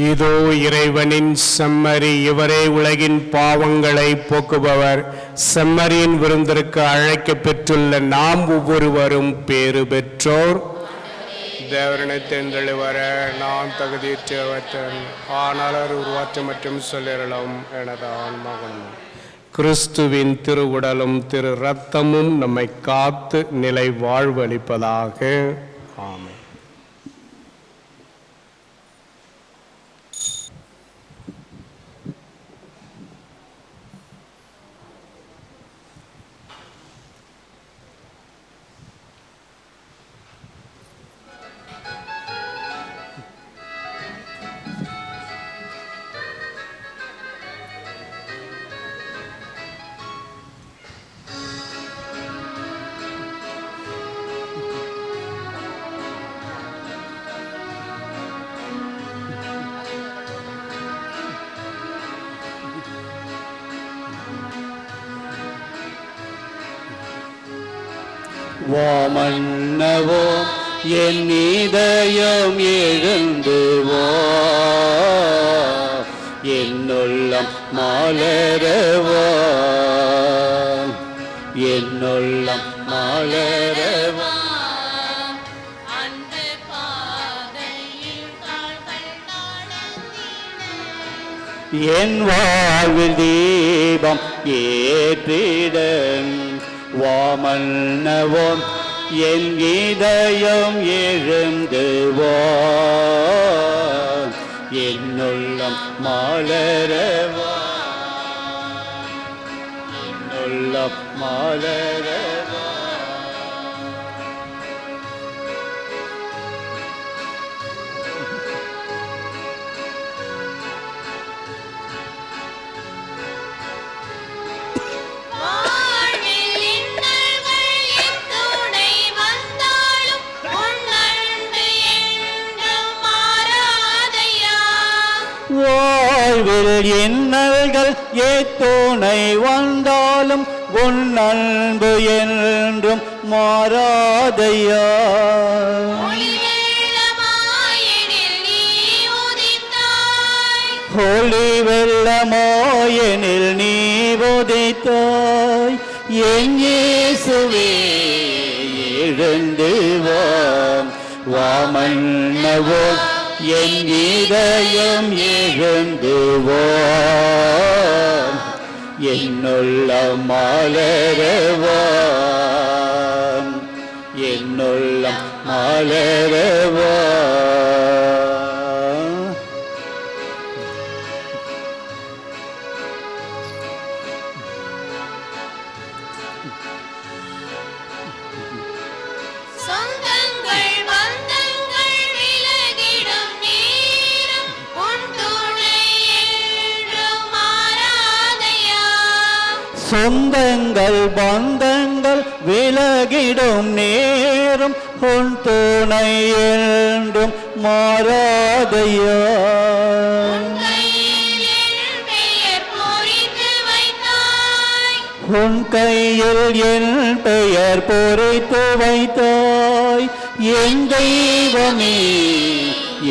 இதோ இறைவனின் செம்மறி, இவரே உலகின் பாவங்களை போக்குபவர். செம்மறியின் விருந்திற்கு அழைக்க பெற்றுள்ள நாம் ஒவ்வொருவரும் பேறு பெற்றோர். தேவரனை தேர்ந்தெழுவர நான் தகுதியற்றவற்றன், ஆனால் உருவாற்ற மற்றும் சொல்லிரலும் எனதான் மகன். கிறிஸ்துவின் திருவுடலும் திரு இரத்தமும் நம்மை காத்து நிலை வாழ்வளிப்பதாக. ஆமென். வாமன்னவோ என் இதயம் எழுந்து வா, என்னுள்ளம் மலரவா, என்னுள்ளம் மலரவா. அன்பு பாதையில் கால்கள் நடந்திட, என் வாழ்வில் தீபம் ஏற்றிட வாமன்னவோம் என் இதயம் எழுந்து வா, என்னுள்ளம் மலரவா, என்னுள்ளம் மலரவா. வாழ்வில் இன்னல்கள் எத்துணை வந்தாலும் உன் அன்பு என்றும் மாறாதையா. வாழ்வில் இன்னல்கள் ஏத்துணை வந்தாலும் உன் அன்பு என்றும் மாறாதையா. ஒளி வெள்ளமாயனில் நீ உதித்தாய், ஒளி வெள்ளமாயனில் நீ உதித்தாய், என் இயேசுவே எழுந்து வா, வாமன்னவோ என் இதயம் எழுந்து வா, என்னுள்ளம் மலரவா, என்னுள்ளம் மலரவா. சொந்தங்கள் பந்தங்கள் விலகிடும் நேரம் உன் துணை என்றும் மாறாதையா. சொந்தங்கள் பந்தங்கள் விலகிடும் நேரம் உன் துணை என்றும் மாறாதையா. கையில் என் பெயர் பொறித்து வைத்தாய், உன் கையில் என் பெயர் பொறித்து வைத்தாய், என் தெய்வமே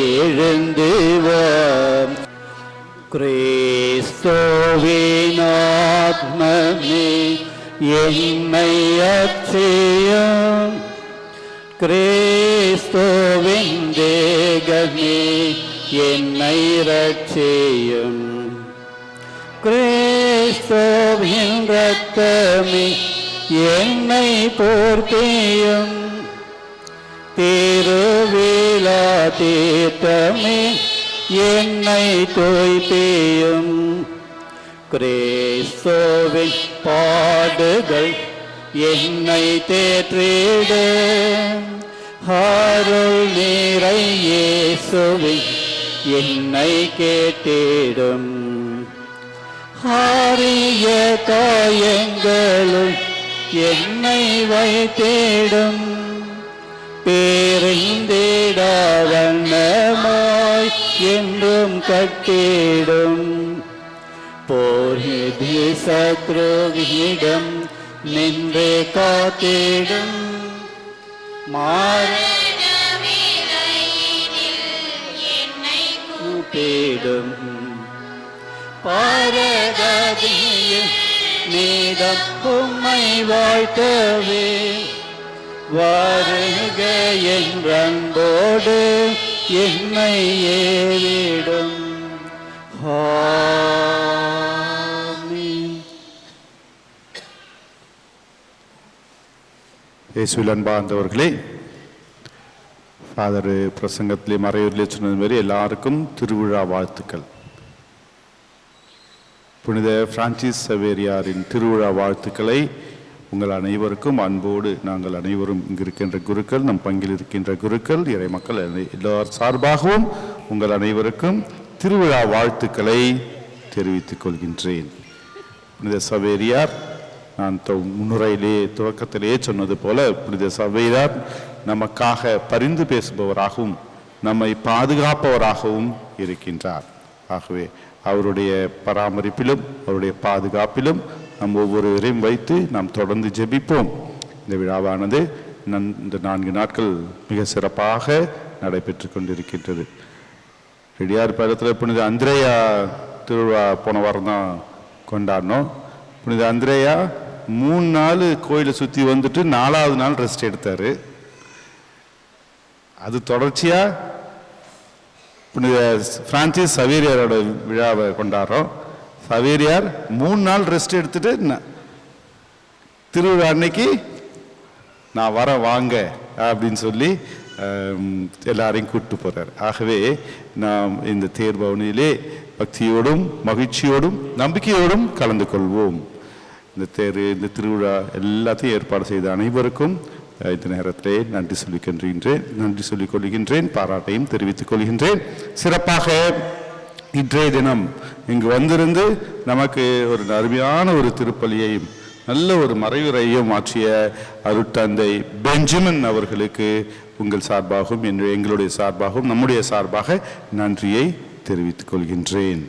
எழுந்து வா. கிறிஸ்துவின் ஆத்மமே என்னை அச்சேயம், கிறிஸ்துவின் தேகமே என்னை ரட்சேயம், கிறிஸ்துவின் இரத்தமே என்னை போர்த்தியும், திருவிழா தீர்த்தமே என்னை தோய்ப்பியும், கிறிஸ்துவின் பாடுகள் என்னை தேற்றிட, அருள் நிறை இயேசுவே என்னை கேட்டிடும், ஆரிய காயங்களுள் என்னை வைத்திடும், பேரிந்திடாவண்ணமாய் என்றும் கட்டிடும், போரிது சத்ருவிடம் நின்று காத்திடும், மரண வேளையினில் என்னை கூப்பிடும், பாரகதியில் நீதம் உம்மை வாழ்த்தவே, வருக என்றன்போடு என்னை ஏறிடும். ஆமென். இயேசுவில் அன்பார்ந்தவர்களே, ஃபாதர் பிரசங்கத்திலே மறையூரிலே சொன்னது மாதிரி எல்லாருக்கும் திருவிழா வாழ்த்துக்கள். புனித பிரான்சிஸ் சவேரியாரின் திருவிழா வாழ்த்துக்களை உங்கள் அனைவருக்கும் அன்போடு நாங்கள் அனைவரும் இங்கு இருக்கின்ற குருக்கள், நம் பங்கில் இருக்கின்ற குருக்கள், இறை மக்கள் எல்லார் சார்பாகவும் உங்கள் அனைவருக்கும் திருவிழா வாழ்த்துக்களை தெரிவித்துக் கொள்கின்றேன். புனித சவேரியார், நான் முன்னுரையிலே துவக்கத்திலே சொன்னது போல, புனித சவேரியார் நமக்காக பரிந்து பேசுபவராகவும் நம்மை பாதுகாப்பவராகவும் இருக்கின்றார். ஆகவே அவருடைய பராமரிப்பிலும் அவருடைய பாதுகாப்பிலும் நம் ஒவ்வொருவரையும் வைத்து நாம் தொடர்ந்து ஜெபிப்போம். இந்த விழாவானது இந்த 4 நாட்கள் மிக சிறப்பாக நடைபெற்று கொண்டிருக்கின்றது. ரெடியார் படத்தில் புனித அந்திரேயா திருவிழா போன வாரம் தான் கொண்டாடினோம். புனித அந்திரேயா 3 நாள் கோயிலை சுற்றி வந்துட்டு 4வது நாள் ரெஸ்ட் எடுத்தார். அது தொடர்ச்சியாக புனித பிரான்சிஸ் சவேரியாரோட விழாவை கொண்டாடுறோம். சவேரியார் 3 நாள் ரெஸ்ட் எடுத்துட்டு திருவிழா அன்னைக்கு நான் வர வாங்க அப்படின்னு சொல்லி எல்லாரையும் கூப்பிட்டு போகிறார். ஆகவே நாம் இந்த தேர் பவனியிலே பக்தியோடும் மகிழ்ச்சியோடும் நம்பிக்கையோடும் கலந்து கொள்வோம். இந்த திருவிழா எல்லாத்தையும் ஏற்பாடு செய்த அனைவருக்கும் இந்த நேரத்திலே நன்றி சொல்லிக் கொள்கின்றேன், பாராட்டையும் தெரிவித்துக் கொள்கின்றேன். சிறப்பாக இன்றைய தினம் இங்கு வந்திருந்து நமக்கு ஒரு அருமையான ஒரு திருப்பலியையும் நல்ல ஒரு மறைவுரையும் ஆற்றிய அருட்தந்தை பெஞ்சமின் அவர்களுக்கு உங்கள் சார்பாகவும் எங்களுடைய சார்பாகவும் நம்முடைய சார்பாக நன்றியை தெரிவித்துக் கொள்கின்றேன்.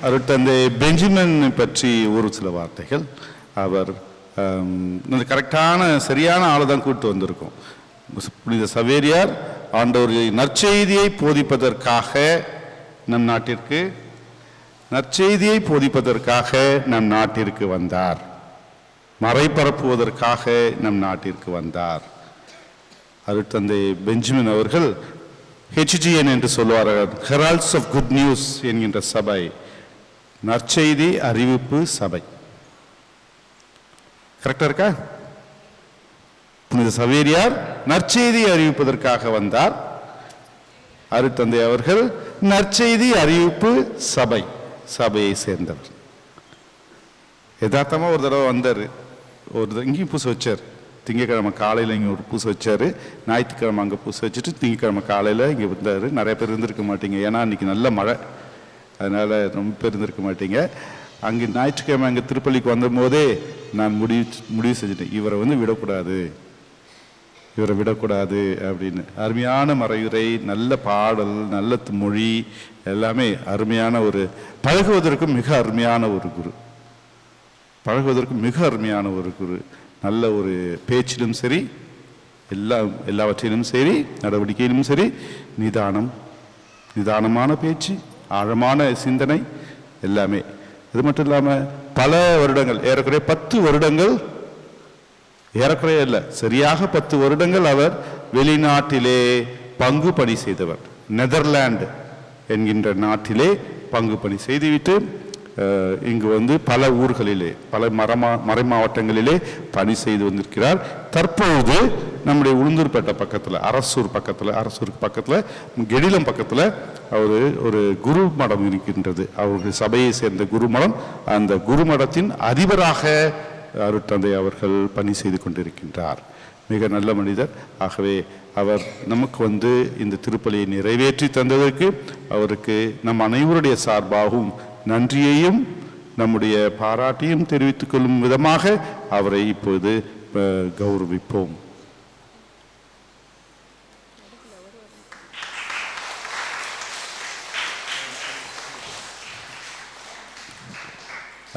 அருட்தந்தை பெஞ்சமின் பற்றி ஒரு சில வார்த்தைகள். அவர் கரெக்டான சரியான ஆளை தான் கூப்பிட்டு வந்திருக்கோம். புனித சவேரியார் ஆண்டவர் நற்செய்தியை போதிப்பதற்காக நம் நாட்டிற்கு வந்தார். மறைபரப்புவதற்காக நம் நாட்டிற்கு வந்தார். அருட்தந்தை பெஞ்சமின் அவர்கள் HGN என்று சொல்வார்கள், ஹெரால்ட்ஸ் ஆஃப் குட் நியூஸ் என்கின்ற சபை, நற்செய்தி அறிவிப்பு சபை. கரெக்டா இருக்கா? புனித சவேரியார் நற்செய்தி அறிவிப்பதற்காக வந்தார். அருட்தந்தை அவர்கள் நற்செய்தி அறிவிப்பு சபையை சேர்ந்தவர். யதார்த்தமா ஒரு தடவை வந்தார். இங்கேயும் பூசை வச்சார். திங்கக்கிழமை காலையில் இங்கே ஒரு பூசை வச்சார். ஞாயிற்றுக்கிழமை அங்கே பூசை வச்சுட்டு திங்கக்கிழமை காலையில் இங்கே வந்தார். நிறைய பேர் இருந்திருக்க மாட்டீங்க, ஏன்னா அன்றைக்கி நல்ல மழை, அதனால் ரொம்ப பேர் இருந்திருக்க மாட்டீங்க. அங்கே ஞாயிற்றுக்கிழமை அங்கே திருப்பள்ளிக்கு வந்தபோதே நான் முடிவு செஞ்சுட்டேன், இவரை விடக்கூடாது அப்படின்னு. அருமையான மறையுரை, நல்ல பாடல், நல்ல மொழி, எல்லாமே அருமையான ஒரு பழகுவதற்கு மிக அருமையான ஒரு குரு. நல்ல ஒரு பேச்சிலும் சரி, எல்லாவற்றிலும் சரி, நடவடிக்கையிலும் சரி, நிதானமான பேச்சு, ஆழமான சிந்தனை எல்லாமே. இது மட்டும் இல்லாமல் பல வருடங்கள், ஏறக்குறைய 10 வருடங்கள், ஏறக்குறைய இல்லை, சரியாக 10 வருடங்கள் அவர் வெளிநாட்டிலே பங்கு பணி செய்தவர். நெதர்லாந்து என்கின்ற நாட்டிலே பங்கு பணி செய்துவிட்டு இங்கு வந்து பல ஊர்களிலே, பல மறை மாவட்டங்களிலே பணி செய்து வந்திருக்கிறார். தற்பொழுது நம்முடைய உளுந்தூர்பேட்டை பக்கத்தில், அரசூருக்கு பக்கத்தில் கெடிலம் பக்கத்தில் ஒரு குரு மடம் இருக்கின்றது. அவருடைய சபையை சேர்ந்த குருமடம். அந்த குருமடத்தின் அதிபராக அருட்தந்தை அவர்கள் பணி செய்து கொண்டிருக்கின்றார். மிக நல்ல மனிதர். ஆகவே அவர் நமக்கு வந்து இந்த திருப்பலியை நிறைவேற்றி தந்ததற்கு அவருக்கு நம் அனைவருடைய சார்பாகவும் நன்றியையும் நம்முடைய பாராட்டையும் தெரிவித்துக் கொள்ளும் விதமாக அவரை இப்போது கௌரவிப்போம்.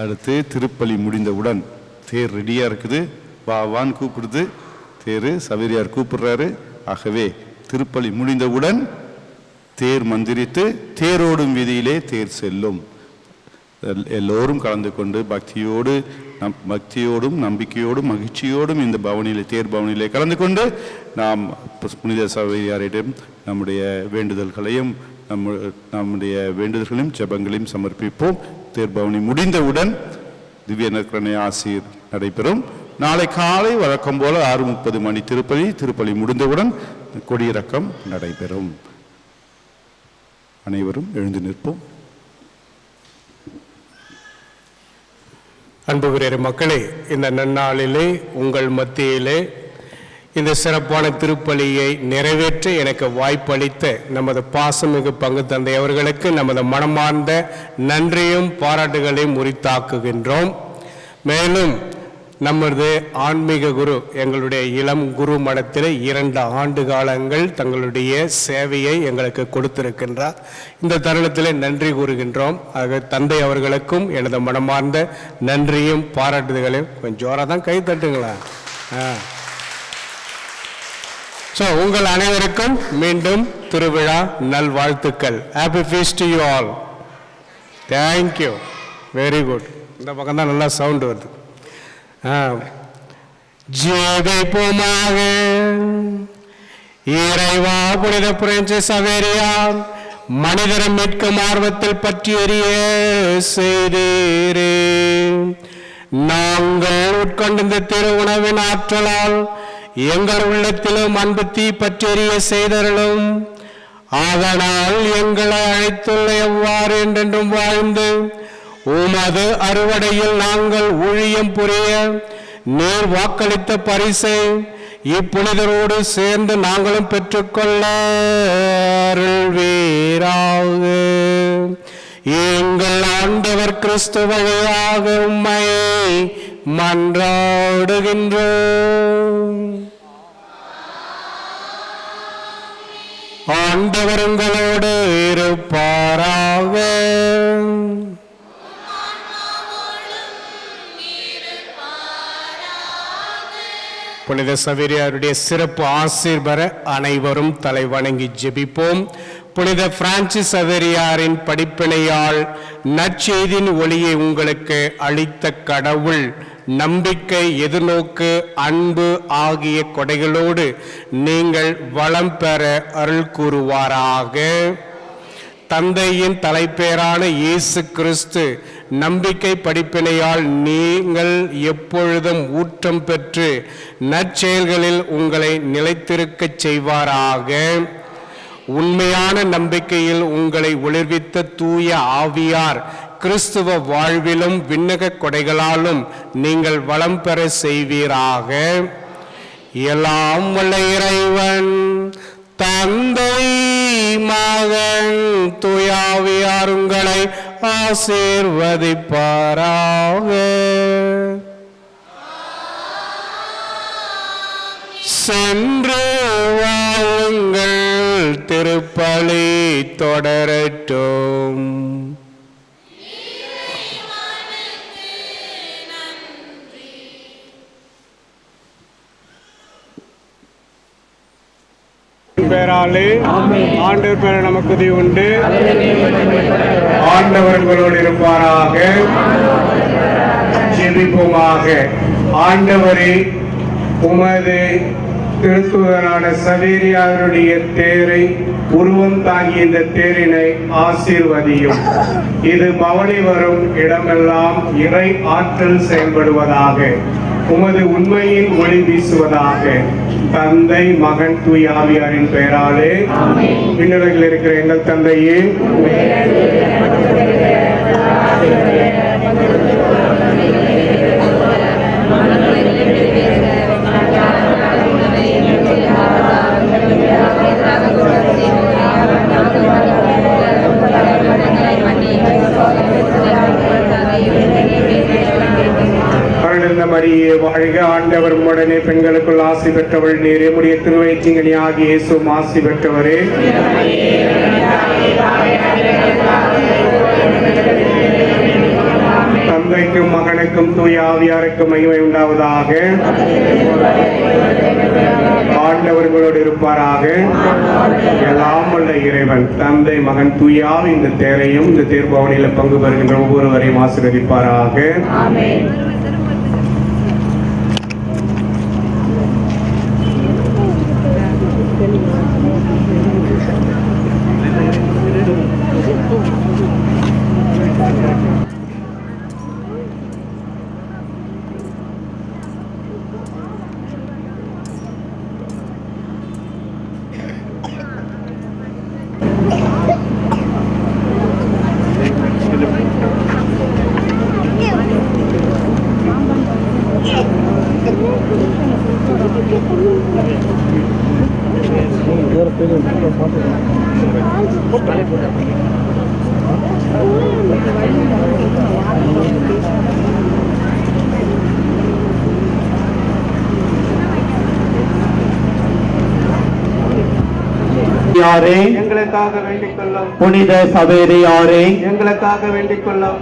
அடுத்து திருப்பலி முடிந்தவுடன் தேர் ரெடியா இருக்குது, வான்னு கூப்பிடுது. தேர் சவேரியார் கூப்பிடுறாரு. ஆகவே திருப்பலி முடிந்தவுடன் தேர் மந்திரித்து தேரோடும் வீதியிலே தேர் செல்லும். எல்லோரும் கலந்து கொண்டு பக்தியோடும் நம்பிக்கையோடும் மகிழ்ச்சியோடும் இந்த தேர் பவனிலே கலந்து கொண்டு நாம் புனித சவேரியாரிடம் நம்முடைய வேண்டுதல்களையும் ஜெபங்களையும் சமர்ப்பிப்போம். தேர் பவனி முடிந்தவுடன் திவ்ய நற்கருணை ஆசீர் நடைபெறும். நாளை காலை வழக்கம் போல 6:30 மணி திருப்பலி முடிந்தவுடன் கொடியிறக்கம் நடைபெறும். அனைவரும் எழுந்து நிற்போம். அன்புக்குரிய மக்களே, இந்த நன்னாளிலே உங்கள் மத்தியிலே இந்த சிறப்பான திருப்பலியை நிறைவேற்ற எனக்கு வாய்ப்பளித்த நமது பாசமிகு பங்கு தந்தை அவர்களுக்கு நமது மனமார்ந்த நன்றியும் பாராட்டுகளையும் உரித்தாக்குகின்றோம். மேலும் நமது ஆன்மீக குரு எங்களுடைய இளம் குரு மடத்தில் 2 ஆண்டு காலங்கள் தங்களுடைய சேவையை எங்களுக்கு கொடுத்திருக்கின்றார். இந்த தருணத்தில் நன்றி கூறுகின்றோம். ஆக தந்தை அவர்களுக்கும் எனது மனமார்ந்த நன்றியும் பாராட்டுதலையும் கொஞ்சம் ஜோராக தான் கை தட்டுங்களா. ஸோ உங்கள் அனைவருக்கும் மீண்டும் திருவிழா நல்வாழ்த்துக்கள். Happy feast to you all. Thank you. Very good. இந்த பக்கம் தான் நல்லா சவுண்டு வருது. ஜெபிப்போமாக. இறைவா, புனித பிரான்சிஸ் சவேரியார் மனிதரை மீட்கும் ஆர்வத்தில் பற்றி எறிய செய்தீரே. நாங்கள் உட்கொண்ட திரு உணவின் ஆற்றலால் எங்கள் உள்ளத்திலும் அன்பு தீ பற்றி செய்தருளும். அதனால் எங்களை அழைத்துள்ள எவ்வாறு என்றென்றும் வாழ்ந்து உமது அறுவடையில் நாங்கள் ஊழியம் புரிய நீர் வாக்களித்த பரிசை இப்புனிதரோடு சேர்ந்து நாங்களும் பெற்றுக்கொள்ள அருள்வீராக. எங்கள் ஆண்டவர் கிறிஸ்து வழியாக உம்மை மன்றாடுகின்றோம். ஆண்டவர் உங்களோடு இருப்பாராக. புனித சவேரியாருடைய சிறப்பு ஆசீர் பெற அனைவரும் தலை வணங்கி ஜெபிப்போம். புனித பிரான்சிஸ் சவேரியாரின் படிப்பினையால் நற்செய்தியின் ஒளியை உங்களுக்கு அளித்த கடவுள் நம்பிக்கை, எதிர்நோக்கு, அன்பு ஆகிய கொடைகளோடு நீங்கள் வளம் பெற அருள் கூறுவாராக. தந்தையின் தலைப்பேரான இயேசு கிறிஸ்து நம்பிக்கை படிப்பினையால் நீங்கள் எப்பொழுதும் ஊற்றம் பெற்று நற்செயல்களில் உங்களை நிலைத்திருக்கச் செய்வாராக. உண்மையான நம்பிக்கையில் உங்களை ஒளிர்வித்த தூய ஆவியார் கிறிஸ்துவ வாழ்விலும் விண்ணக கொடைகளாலும் நீங்கள் வளம் பெற செய்வீராக. எல்லாம் வல்ல இறைவன் தந்தை, மகன், தூய ஆவியார் உங்களை ஆசீர்வதிப்பாராக. சென்று வாழுங்கள். திருப்பலி தொடரட்டும். பேராலே ஆண்டவர் பேர நமக்கு உதவி உண்டு. ஆண்டவர்களோடு இருப்பாராக. ஜெபிப்போமாக. ஆண்டவரே, உமது திருத்துவரான சவேரியாருடைய தேரை உருவம் தாங்கிய இந்த தேரினை ஆசீர்வதியும். இது பவனி வரும் இடமெல்லாம் இறை ஆற்றல் செயல்படுவதாக. உமது உண்மையின் ஒளி வீசுவதாக. தந்தை, மகன், தூய ஆவியாரின் பெயராலே. விண்ணுலகில் இருக்கிற எங்கள் தந்தையே, மரியே வாழ்க. ஆண்டவர் உடனே பெண்களுக்குள் ஆசி பெற்றவள் நீரே. உம்முடைய திருவயிற்றின் ஆகிய இயேசுவும் ஆசி பெற்றவரே. தந்தைக்கும் மகனுக்கும் தூய ஆவியாருக்கும் மகிமை உண்டாவதாக. ஆண்டவர்களோடு இருப்பாராக. எல்லாம் வல்ல இறைவன் தந்தை, மகன், தூய ஆவி இந்த தேரையும் இந்த தேர்பவனில் பங்கு பெறுகின்ற ஒவ்வொருவரையும் ஆசீர்வதிப்பாராக. சவேரியாரே எங்களுக்காக வேண்டிக் கொள்ளும் புனித சவேரியாரே எங்களுக்காக வேண்டிக் கொள்ளும்